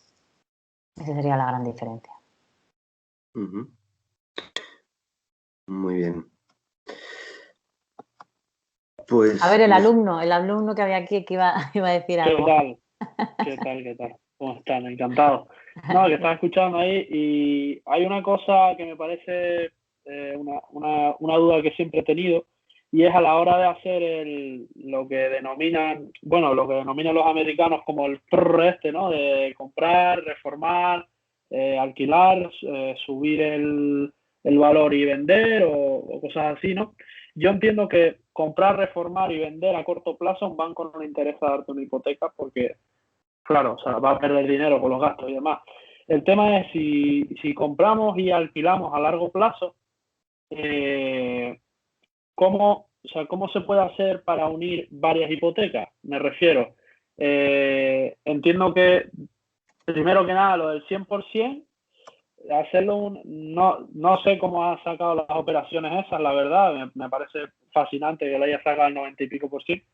Speaker 2: Esa sería la gran diferencia.
Speaker 1: Ujú. Muy bien.
Speaker 2: A
Speaker 1: Pues
Speaker 2: ver, el alumno que había aquí que iba a decir
Speaker 4: ¿Qué
Speaker 2: algo.
Speaker 4: tal? ¿Qué tal? ¿Qué tal? ¿Cómo están? Encantado. No, que estaba escuchando ahí y hay una cosa que me parece una duda que siempre he tenido y es a la hora de hacer lo que denominan, bueno, lo que denominan los americanos como el PRR ¿no? De comprar, reformar, alquilar, subir el valor y vender o cosas así, ¿no? Yo entiendo que comprar, reformar y vender a corto plazo, un banco no le interesa darte una hipoteca porque, claro, o sea, va a perder dinero con los gastos y demás. El tema es si compramos y alquilamos a largo plazo, ¿cómo se puede hacer para unir varias hipotecas? Me refiero, entiendo que, primero que nada, lo del 100%, hacerlo no sé cómo ha sacado las operaciones esas, la verdad, me parece fascinante que lo haya sacado al 90 y pico por ciento.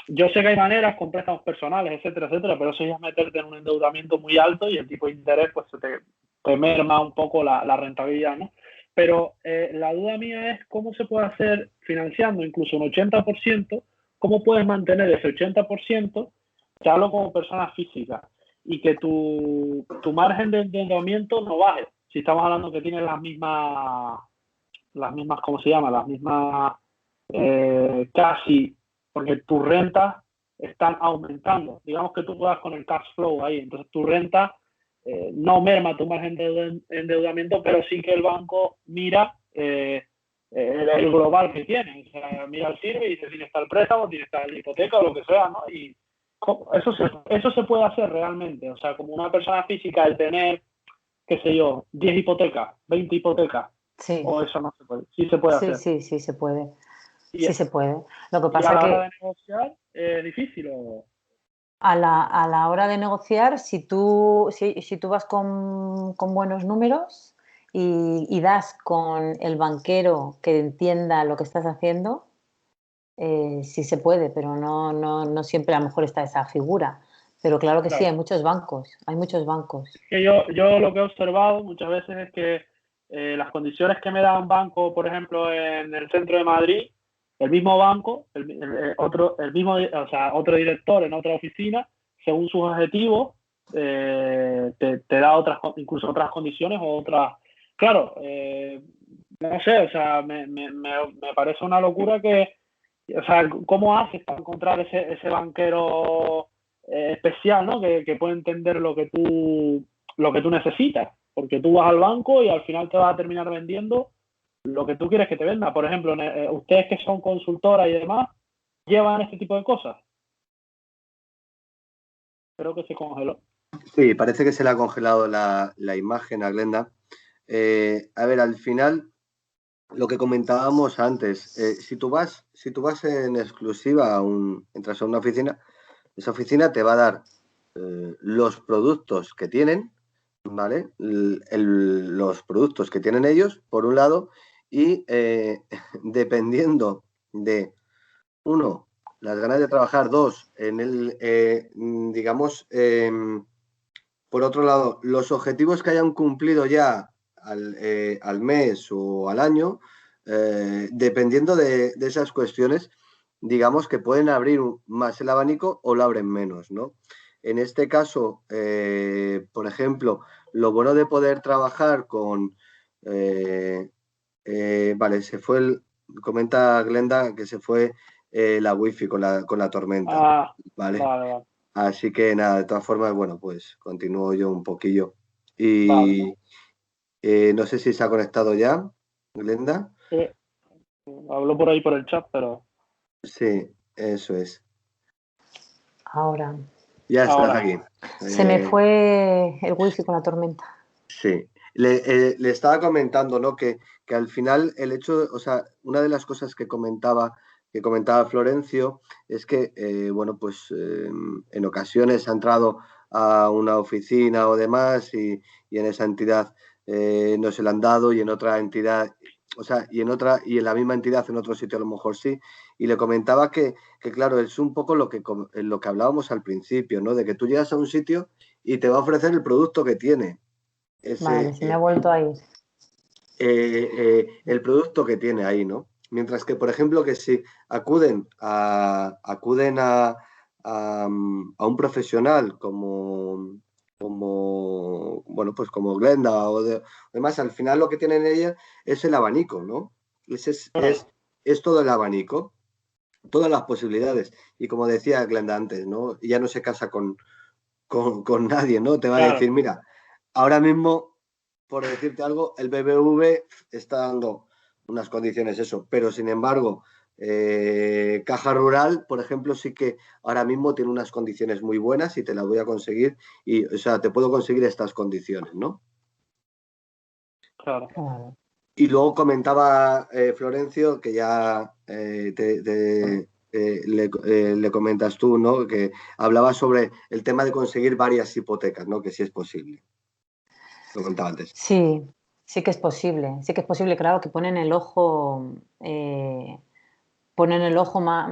Speaker 4: Yo sé que hay maneras con préstamos personales, etcétera, pero eso ya es meterte en un endeudamiento muy alto y el tipo de interés pues te merma un poco la rentabilidad, ¿no? Pero la duda mía es cómo se puede hacer financiando incluso un 80%, cómo puedes mantener ese 80%, te hablo como persona física, y que tu margen de endeudamiento no baje. Si estamos hablando que tienes las mismas, ¿cómo se llama? Las mismas casi, porque tus rentas están aumentando. Digamos que tú puedas con el cash flow ahí, entonces tu renta no merma tu margen de endeudamiento, pero sí que el banco mira el global que tiene. O sea, mira el sirve y dice, tiene está el préstamo, tiene está la hipoteca o lo que sea, ¿no? Y eso se puede hacer realmente. O sea, como una persona física, el tener, qué sé yo, 10 hipotecas, 20 hipotecas,
Speaker 2: Sí,
Speaker 4: o eso no se puede. Sí se puede
Speaker 2: sí,
Speaker 4: hacer.
Speaker 2: sí, sí se puede.
Speaker 4: Y,
Speaker 2: Sí se puede. Lo que
Speaker 4: y a
Speaker 2: pasa
Speaker 4: la
Speaker 2: que
Speaker 4: hora de negociar es difícil.
Speaker 2: a la hora de negociar, si tú vas con buenos números y das con el banquero que entienda lo que estás haciendo, sí se puede, pero no siempre a lo mejor está esa figura. Pero claro que sí,
Speaker 4: Claro.
Speaker 2: hay muchos bancos, hay muchos bancos.
Speaker 4: Que yo lo que he observado muchas veces es que las condiciones que me da un banco, por ejemplo, en el centro de Madrid, el mismo banco, otro director en otra oficina, según sus objetivos, te da incluso otras condiciones o otras. Claro, no sé, o sea, me parece una locura o sea, ¿cómo haces para encontrar ese banquero especial, ¿no? Que puede entender lo que tú necesitas? Porque tú vas al banco y al final te vas a terminar vendiendo lo que tú quieres que te venda. Por ejemplo, ustedes que son consultoras y demás, llevan este tipo de cosas. Creo que se congeló.
Speaker 1: Sí, parece que se le ha congelado la imagen a Glenda. A ver, al final, lo que comentábamos antes, si tú vas en exclusiva entras a una oficina, esa oficina te va a dar los productos que tienen, ¿vale? Los productos que tienen ellos, por un lado, y dependiendo de, uno, las ganas de trabajar, dos, digamos, por otro lado, los objetivos que hayan cumplido ya al mes o al año, dependiendo de esas cuestiones, digamos que pueden abrir más el abanico o lo abren menos, ¿no? En este caso, por ejemplo, lo bueno de poder trabajar con... vale, comenta Glenda que se fue la wifi con la tormenta, ¿vale?
Speaker 4: Vale.
Speaker 1: Así que nada, de todas formas, bueno, pues continúo yo un poquillo.
Speaker 4: Vale.
Speaker 1: Y no sé si se ha conectado ya, Glenda.
Speaker 4: Hablo por ahí por el chat, pero...
Speaker 1: Sí, eso es.
Speaker 2: Ahora.
Speaker 1: Ya estás
Speaker 4: Ahora.
Speaker 1: aquí.
Speaker 2: Se me fue el wifi con la tormenta.
Speaker 1: Sí. Le estaba comentando, ¿no? Que al final el hecho, o sea, una de las cosas que comentaba Florencio es que, bueno, pues en ocasiones ha entrado a una oficina o demás y en esa entidad no se le han dado y en otra entidad, o sea, y en la misma entidad en otro sitio a lo mejor sí. Y le comentaba que claro, es un poco lo que hablábamos al principio, ¿no? De que tú llegas a un sitio y te va a ofrecer el producto que tiene.
Speaker 2: Vale, se me ha vuelto a ir.
Speaker 1: El producto que tiene ahí, ¿no? Mientras que, por ejemplo, que si acuden a un profesional bueno, pues como Glenda o demás, al final lo que tienen ella es el abanico, ¿no? Es todo el abanico, todas las posibilidades. Y como decía Glenda antes, ¿no? Ya no se casa con nadie, ¿no? Te va a decir, mira, ahora mismo, por decirte algo, el BBV está dando unas condiciones, eso, pero sin embargo, Caja Rural, por ejemplo, sí que ahora mismo tiene unas condiciones muy buenas y te las voy a conseguir, o sea, te puedo conseguir estas condiciones, ¿no?
Speaker 4: Claro.
Speaker 1: Y luego comentaba Florencio, que ya le comentas tú, ¿no? Que hablaba sobre el tema de conseguir varias hipotecas, ¿no? Que sí es posible. Lo comentaba antes.
Speaker 2: Sí, sí que es posible, claro, que ponen el ojo más.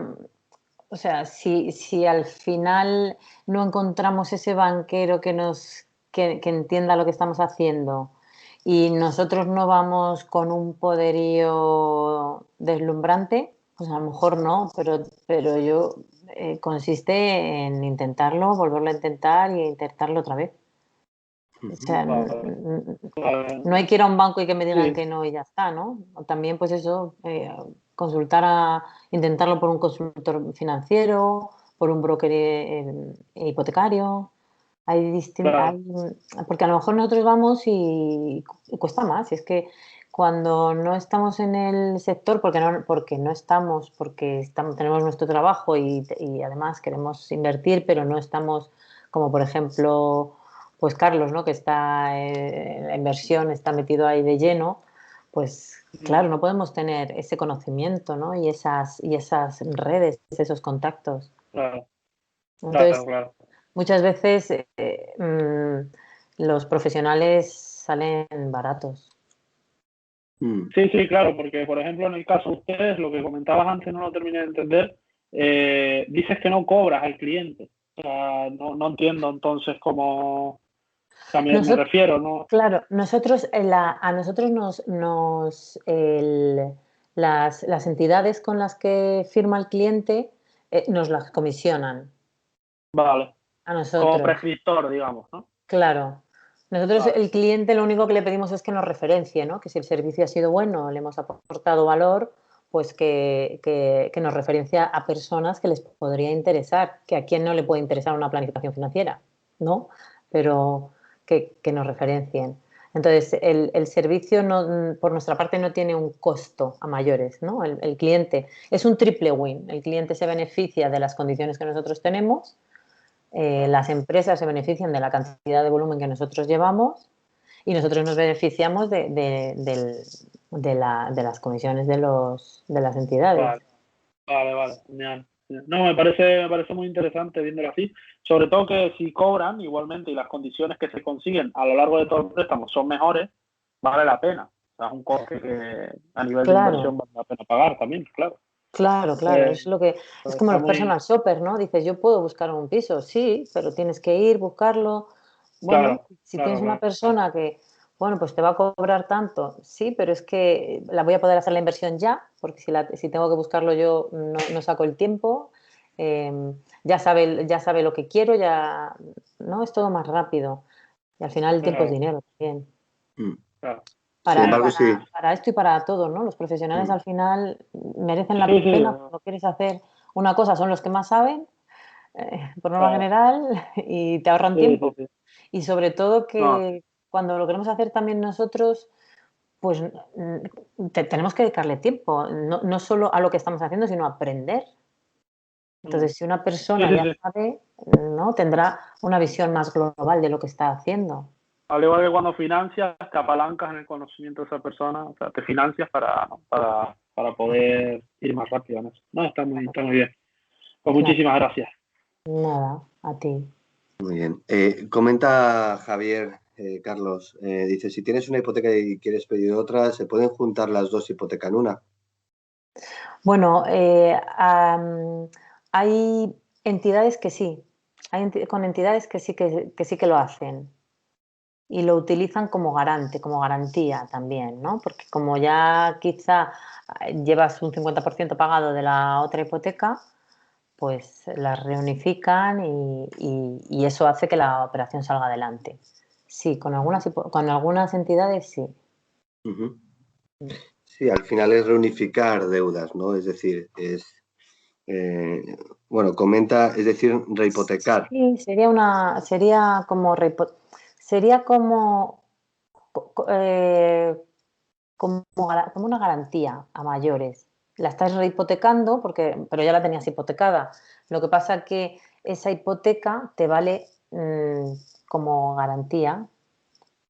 Speaker 2: O sea, si al final no encontramos ese banquero que entienda lo que estamos haciendo y nosotros no vamos con un poderío deslumbrante, pues a lo mejor no, pero yo consiste en intentarlo, volverlo a intentar y intentarlo otra vez. O sea, no hay que ir a un banco y que me digan que no y ya está, ¿no? También, pues eso, intentarlo por un consultor financiero, por un broker hipotecario.
Speaker 4: Claro.
Speaker 2: Porque a lo mejor nosotros vamos y cuesta más. Y es que cuando no estamos en el sector, tenemos nuestro trabajo y además queremos invertir, pero no estamos, como por ejemplo, pues Carlos, ¿no? Que está en la inversión, está metido ahí de lleno, pues claro, no podemos tener ese conocimiento, ¿no? Y esas redes, esos contactos.
Speaker 4: Claro, claro,
Speaker 2: Entonces,
Speaker 4: claro.
Speaker 2: muchas veces los profesionales salen baratos.
Speaker 1: Mm.
Speaker 4: Sí, sí, claro, porque por ejemplo en el caso de ustedes, lo que comentabas antes no lo terminé de entender, dices que no cobras al cliente. O sea, no entiendo entonces cómo, o sea, me
Speaker 2: Nosotros,
Speaker 4: refiero, ¿no?
Speaker 2: claro, a nosotros las entidades con las que firma el cliente nos las comisionan
Speaker 4: Vale,
Speaker 2: a
Speaker 4: como
Speaker 2: nosotros.
Speaker 4: prescriptor, digamos, ¿no?
Speaker 2: Claro. Nosotros,
Speaker 4: Vale,
Speaker 2: el cliente, lo único que le pedimos es que nos referencie, ¿no? Que si el servicio ha sido bueno, le hemos aportado valor, pues que nos referencia a personas que les podría interesar, que a quién no le puede interesar una planificación financiera, ¿no? Pero que nos referencien. Entonces, el servicio por nuestra parte no tiene un costo a mayores, ¿no? El cliente es un triple win. El cliente se beneficia de las condiciones que nosotros tenemos, las empresas se benefician de la cantidad de volumen que nosotros llevamos y nosotros nos beneficiamos de las comisiones de las entidades.
Speaker 4: vale, vale, genial. No, me parece muy interesante viéndolo así, sobre todo que si cobran igualmente y las condiciones que se consiguen a lo largo de todo el préstamo son mejores, vale la pena. O sea, es un coste que a nivel de inversión
Speaker 2: Claro,
Speaker 4: vale la pena pagar también, claro.
Speaker 2: claro.
Speaker 4: Eh,
Speaker 2: Es como
Speaker 4: está
Speaker 2: los
Speaker 4: muy
Speaker 2: personal shoppers, ¿no? Dices, yo puedo buscar un piso, sí, pero tienes que ir, buscarlo. Bueno,
Speaker 4: claro,
Speaker 2: si tienes una
Speaker 4: claro.
Speaker 2: persona que, bueno, pues te va a cobrar tanto, sí, pero es que la voy a poder hacer la inversión ya, porque si tengo que buscarlo yo, no saco el tiempo. Ya sabe lo que quiero, ya, ¿no? Es todo más rápido. Y al final el tiempo es
Speaker 4: Claro,
Speaker 2: dinero también.
Speaker 1: Mm.
Speaker 4: claro.
Speaker 1: Sin
Speaker 2: Para,
Speaker 1: embargo,
Speaker 2: para,
Speaker 1: sí.
Speaker 2: para esto y para todo, ¿no? Los profesionales
Speaker 1: Mm.
Speaker 2: al final merecen la
Speaker 4: Sí, sí,
Speaker 2: pena cuando quieres hacer una cosa, son los que más saben, por norma
Speaker 4: claro.
Speaker 2: general, y te ahorran
Speaker 4: Sí, sí,
Speaker 2: tiempo.
Speaker 4: sí.
Speaker 2: Y sobre todo
Speaker 4: No,
Speaker 2: que cuando lo queremos hacer también nosotros, pues tenemos que dedicarle tiempo, no solo a lo que estamos haciendo, sino a aprender.
Speaker 4: mm.
Speaker 2: Entonces, si una
Speaker 4: Sí,
Speaker 2: persona
Speaker 4: sí,
Speaker 2: ya
Speaker 4: sí.
Speaker 2: sabe, ¿no? Tendrá una visión más global de lo que está haciendo.
Speaker 4: Al igual que cuando financias, te apalancas en el conocimiento de esa persona, o sea, te financias para poder ir más rápido en eso. No, está muy bien. Pues
Speaker 2: Claro,
Speaker 4: muchísimas gracias.
Speaker 2: nada, a ti.
Speaker 1: Muy bien. Comenta Javier, Carlos, dice, si tienes una hipoteca y quieres pedir otra, ¿se pueden juntar las dos hipotecas en una?
Speaker 2: Bueno, hay entidades que sí, con entidades que sí que lo hacen y lo utilizan como garante, como garantía también, ¿no? Porque como ya quizá llevas un 50% pagado de la otra hipoteca, pues las reunifican y eso hace que la operación salga adelante. Sí, con algunas entidades sí.
Speaker 1: Ujú. Sí, al final es reunificar deudas, ¿no? Es decir, eh, bueno, comenta, es decir, rehipotecar.
Speaker 2: Sí, sería como una garantía a mayores. La estás rehipotecando, pero ya la tenías hipotecada. Lo que pasa es que esa hipoteca te vale como garantía,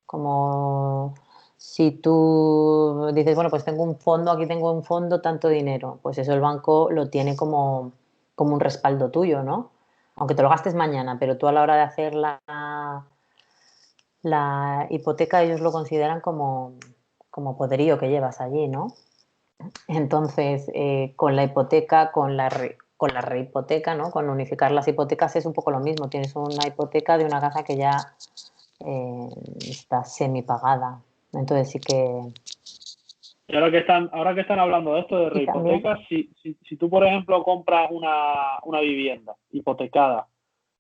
Speaker 2: como si tú dices, bueno, pues aquí tengo un fondo, tanto dinero, pues eso el banco lo tiene como un respaldo tuyo, ¿no? Aunque te lo gastes mañana, pero tú a la hora de hacer la hipoteca, ellos lo consideran como poderío que llevas allí, ¿no? Entonces, con la hipoteca, con la rehipoteca, ¿no? Con unificar las hipotecas es un poco lo mismo. Tienes una hipoteca de una casa que ya está semipagada. Entonces sí que...
Speaker 4: Y ahora que están hablando de esto de
Speaker 2: Y también,
Speaker 4: rehipotecas, si tú, por ejemplo, compras una vivienda hipotecada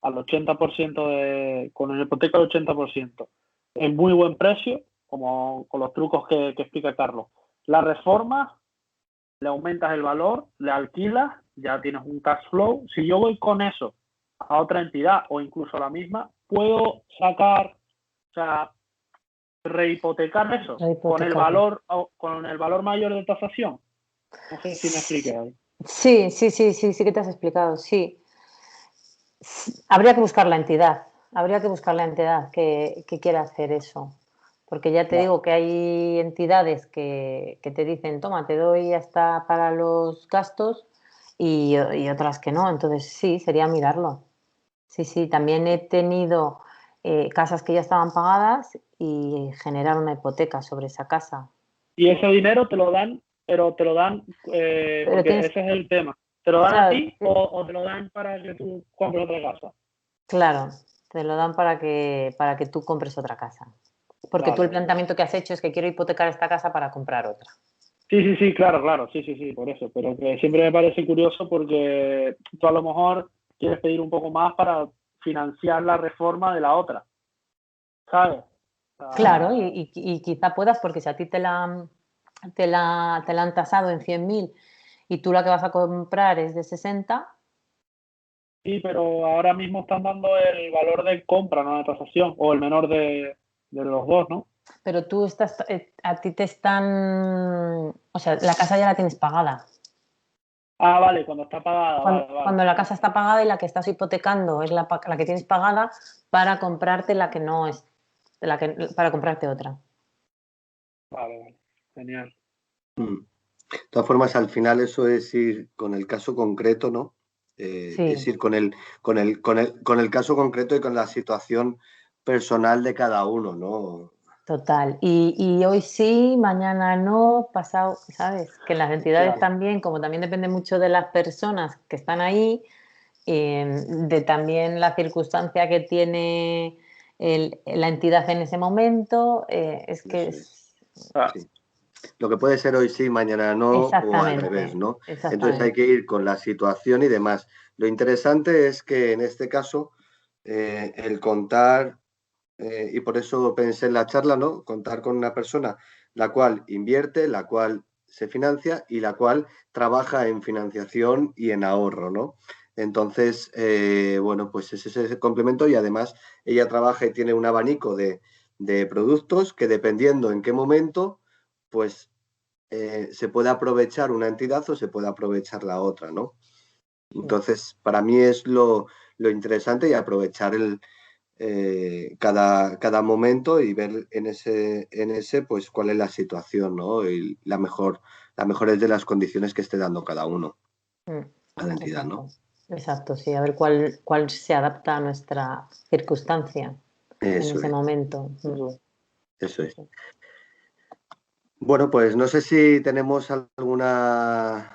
Speaker 4: al 80% con una hipoteca al 80%, en muy buen precio, como con los trucos que explica Carlos, la reformas, le aumentas el valor, le alquilas, ya tienes un cash flow. Si yo voy con eso a otra entidad o incluso a la misma, puedo sacar, o sea, rehipotecar eso con el valor mayor de tasación. No sé si me expliqué ahí.
Speaker 2: Sí que te has explicado, sí. Habría que buscar la entidad que quiera hacer eso. Porque ya te digo que hay entidades que te dicen, toma, te doy hasta para los gastos y otras que no. Entonces sí, sería mirarlo. Sí, también he tenido casas que ya estaban pagadas y generar una hipoteca sobre esa casa.
Speaker 4: Y ese dinero te lo dan, pero te lo dan, porque ese es el tema. ¿Te lo dan a ti o te lo dan para que tú compres otra casa?
Speaker 2: Claro, te lo dan para que tú compres otra casa. Porque tú el planteamiento que has hecho es que quiero hipotecar esta casa para comprar otra.
Speaker 4: Sí, claro, sí, por eso. Pero que siempre me parece curioso porque tú a lo mejor quieres pedir un poco más para financiar la reforma de la otra, ¿sabes?
Speaker 2: Claro, y quizá puedas, porque si a ti te la han tasado en 100.000 y tú la que vas a comprar es de 60.
Speaker 4: Sí, pero ahora mismo están dando el valor de compra, no de tasación, o el menor de los dos, ¿no?
Speaker 2: Pero tú a ti te están, o sea, la casa ya la tienes pagada.
Speaker 4: Ah, vale, cuando está pagada, vale.
Speaker 2: Cuando la casa está pagada y la que estás hipotecando es la que tienes pagada para comprarte la que no es, para comprarte otra.
Speaker 4: Vale, genial.
Speaker 1: De todas formas, al final eso es ir con el caso concreto, ¿no?
Speaker 2: Sí.
Speaker 1: Es ir con el caso concreto y con la situación personal de cada uno, ¿no?
Speaker 2: Total. Y hoy sí, mañana no, pasado, ¿sabes? Que las entidades también, como también depende mucho de las personas que están ahí, de también la circunstancia que tiene la entidad en ese momento, es que
Speaker 1: sí. Lo que puede ser hoy sí, mañana no, o al revés, ¿no? Entonces hay que ir con la situación y demás. Lo interesante es que en este caso el contar, y por eso pensé en la charla, ¿no? Contar con una persona la cual invierte, la cual se financia y la cual trabaja en financiación y en ahorro, ¿no? Entonces, bueno, pues ese es ese complemento y además ella trabaja y tiene un abanico de productos que dependiendo en qué momento, pues se puede aprovechar una entidad o se puede aprovechar la otra, ¿no? Entonces, para mí es lo interesante y aprovechar cada momento y ver en ese pues cuál es la situación, ¿no? Y la mejor es de las condiciones que esté dando cada uno, cada entidad, ¿no?
Speaker 2: Exacto, sí, a ver cuál se adapta a nuestra circunstancia en ese momento.
Speaker 1: Eso es. Bueno, pues no sé si tenemos alguna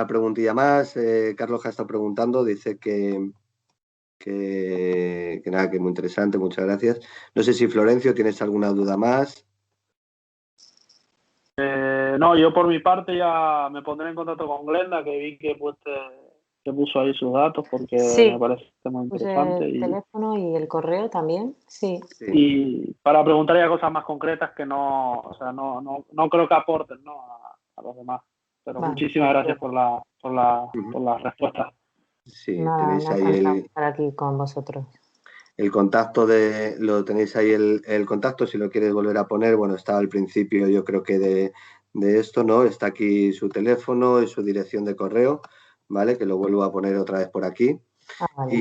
Speaker 1: preguntilla más. Carlos ha estado preguntando, dice que nada, que muy interesante, muchas gracias. No sé si Florencio, ¿tienes alguna duda más?
Speaker 4: No, yo por mi parte ya me pondré en contacto con Glenda, que vi que puso ahí sus datos porque me parece muy interesante.
Speaker 2: El teléfono y el correo también, sí.
Speaker 4: Y para preguntar ya cosas más concretas que no, o sea, no creo que aporten, ¿no? a los demás. Pero muchísimas gracias por la respuesta.
Speaker 1: Sí, tenéis ahí
Speaker 2: estar aquí con vosotros.
Speaker 1: El contacto lo tenéis ahí el contacto, si lo quieres volver a poner, bueno, está al principio yo creo que de esto, ¿no? Está aquí su teléfono y su dirección de correo, ¿vale? Que lo vuelvo a poner otra vez por aquí.
Speaker 2: Vale.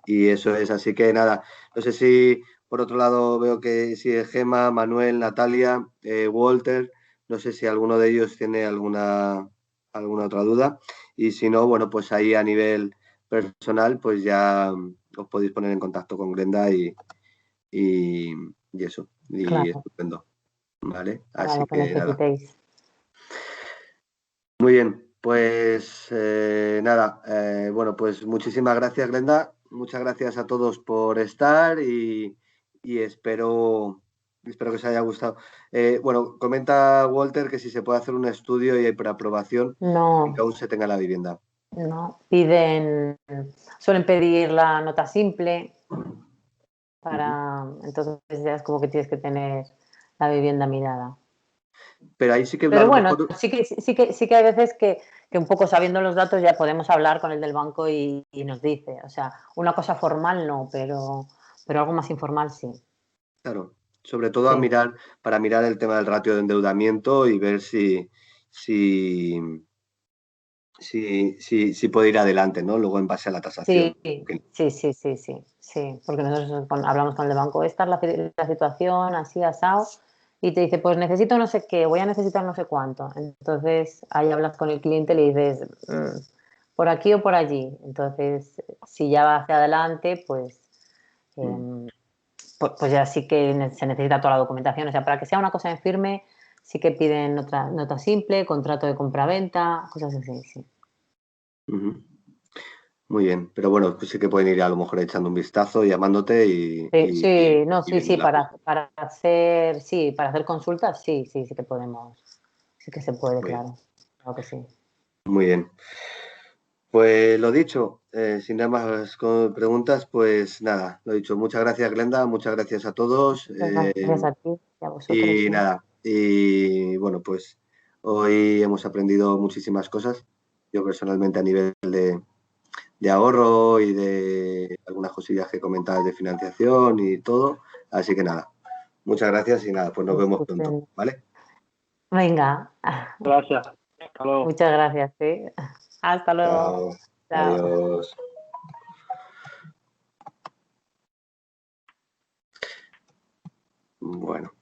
Speaker 1: Y eso es, así que nada, no sé si por otro lado veo que si es Gemma, Manuel, Natalia, Walter, no sé si alguno de ellos tiene alguna otra duda. Y si no, bueno, pues ahí a nivel personal, pues ya os podéis poner en contacto con Glenda y eso. Y estupendo. ¿Vale? Así que nada. Muy bien, pues nada. Bueno, pues muchísimas gracias, Glenda. Muchas gracias a todos por estar y espero que os haya gustado. Bueno, comenta Walter que si se puede hacer un estudio y hay preaprobación y que aún se tenga la vivienda.
Speaker 2: No, suelen pedir la nota simple entonces ya es como que tienes que tener la vivienda mirada.
Speaker 1: Pero ahí sí que
Speaker 2: Pero bueno, sí que hay veces que un poco sabiendo los datos ya podemos hablar con el del banco y nos dice, o sea, una cosa formal no, pero pero algo más informal sí.
Speaker 1: Claro, sobre todo
Speaker 2: Sí.
Speaker 1: para mirar el tema del ratio de endeudamiento y ver si puede ir adelante, ¿no? Luego en base a la tasación.
Speaker 2: Sí, porque nosotros hablamos con el banco, esta es la situación, así, asado, y te dice, pues necesito no sé qué, voy a necesitar no sé cuánto. Entonces, ahí hablas con el cliente y le dices, por aquí o por allí. Entonces, si ya va hacia adelante, pues, pues ya sí que se necesita toda la documentación. O sea, para que sea una cosa en firme, sí que piden nota simple, contrato de compraventa, cosas así, sí.
Speaker 1: Ujú. Muy bien, pero bueno, pues sí que pueden ir a lo mejor echando un vistazo, llamándote y viendo la cosa.
Speaker 2: para hacer consultas, sí que podemos, sí que se puede,
Speaker 1: Muy bien.
Speaker 2: claro que sí.
Speaker 1: Muy bien. Pues lo dicho, sin nada más preguntas, pues nada, lo dicho. Muchas gracias, Glenda, muchas gracias a todos.
Speaker 2: Gracias a ti y a vosotros.
Speaker 1: Y
Speaker 2: Sí.
Speaker 1: nada, y bueno, pues hoy hemos aprendido muchísimas cosas. Yo personalmente a nivel de ahorro y de algunas cosillas que comentabas de financiación y todo. Así que nada, muchas gracias y nada, pues nos vemos pronto,
Speaker 2: Estupendo.
Speaker 1: ¿vale?
Speaker 2: Venga,
Speaker 4: Gracias. Hasta luego.
Speaker 2: muchas gracias. ¿Sí? Hasta luego.
Speaker 1: Chao,
Speaker 2: Chao.
Speaker 1: adiós. Bueno.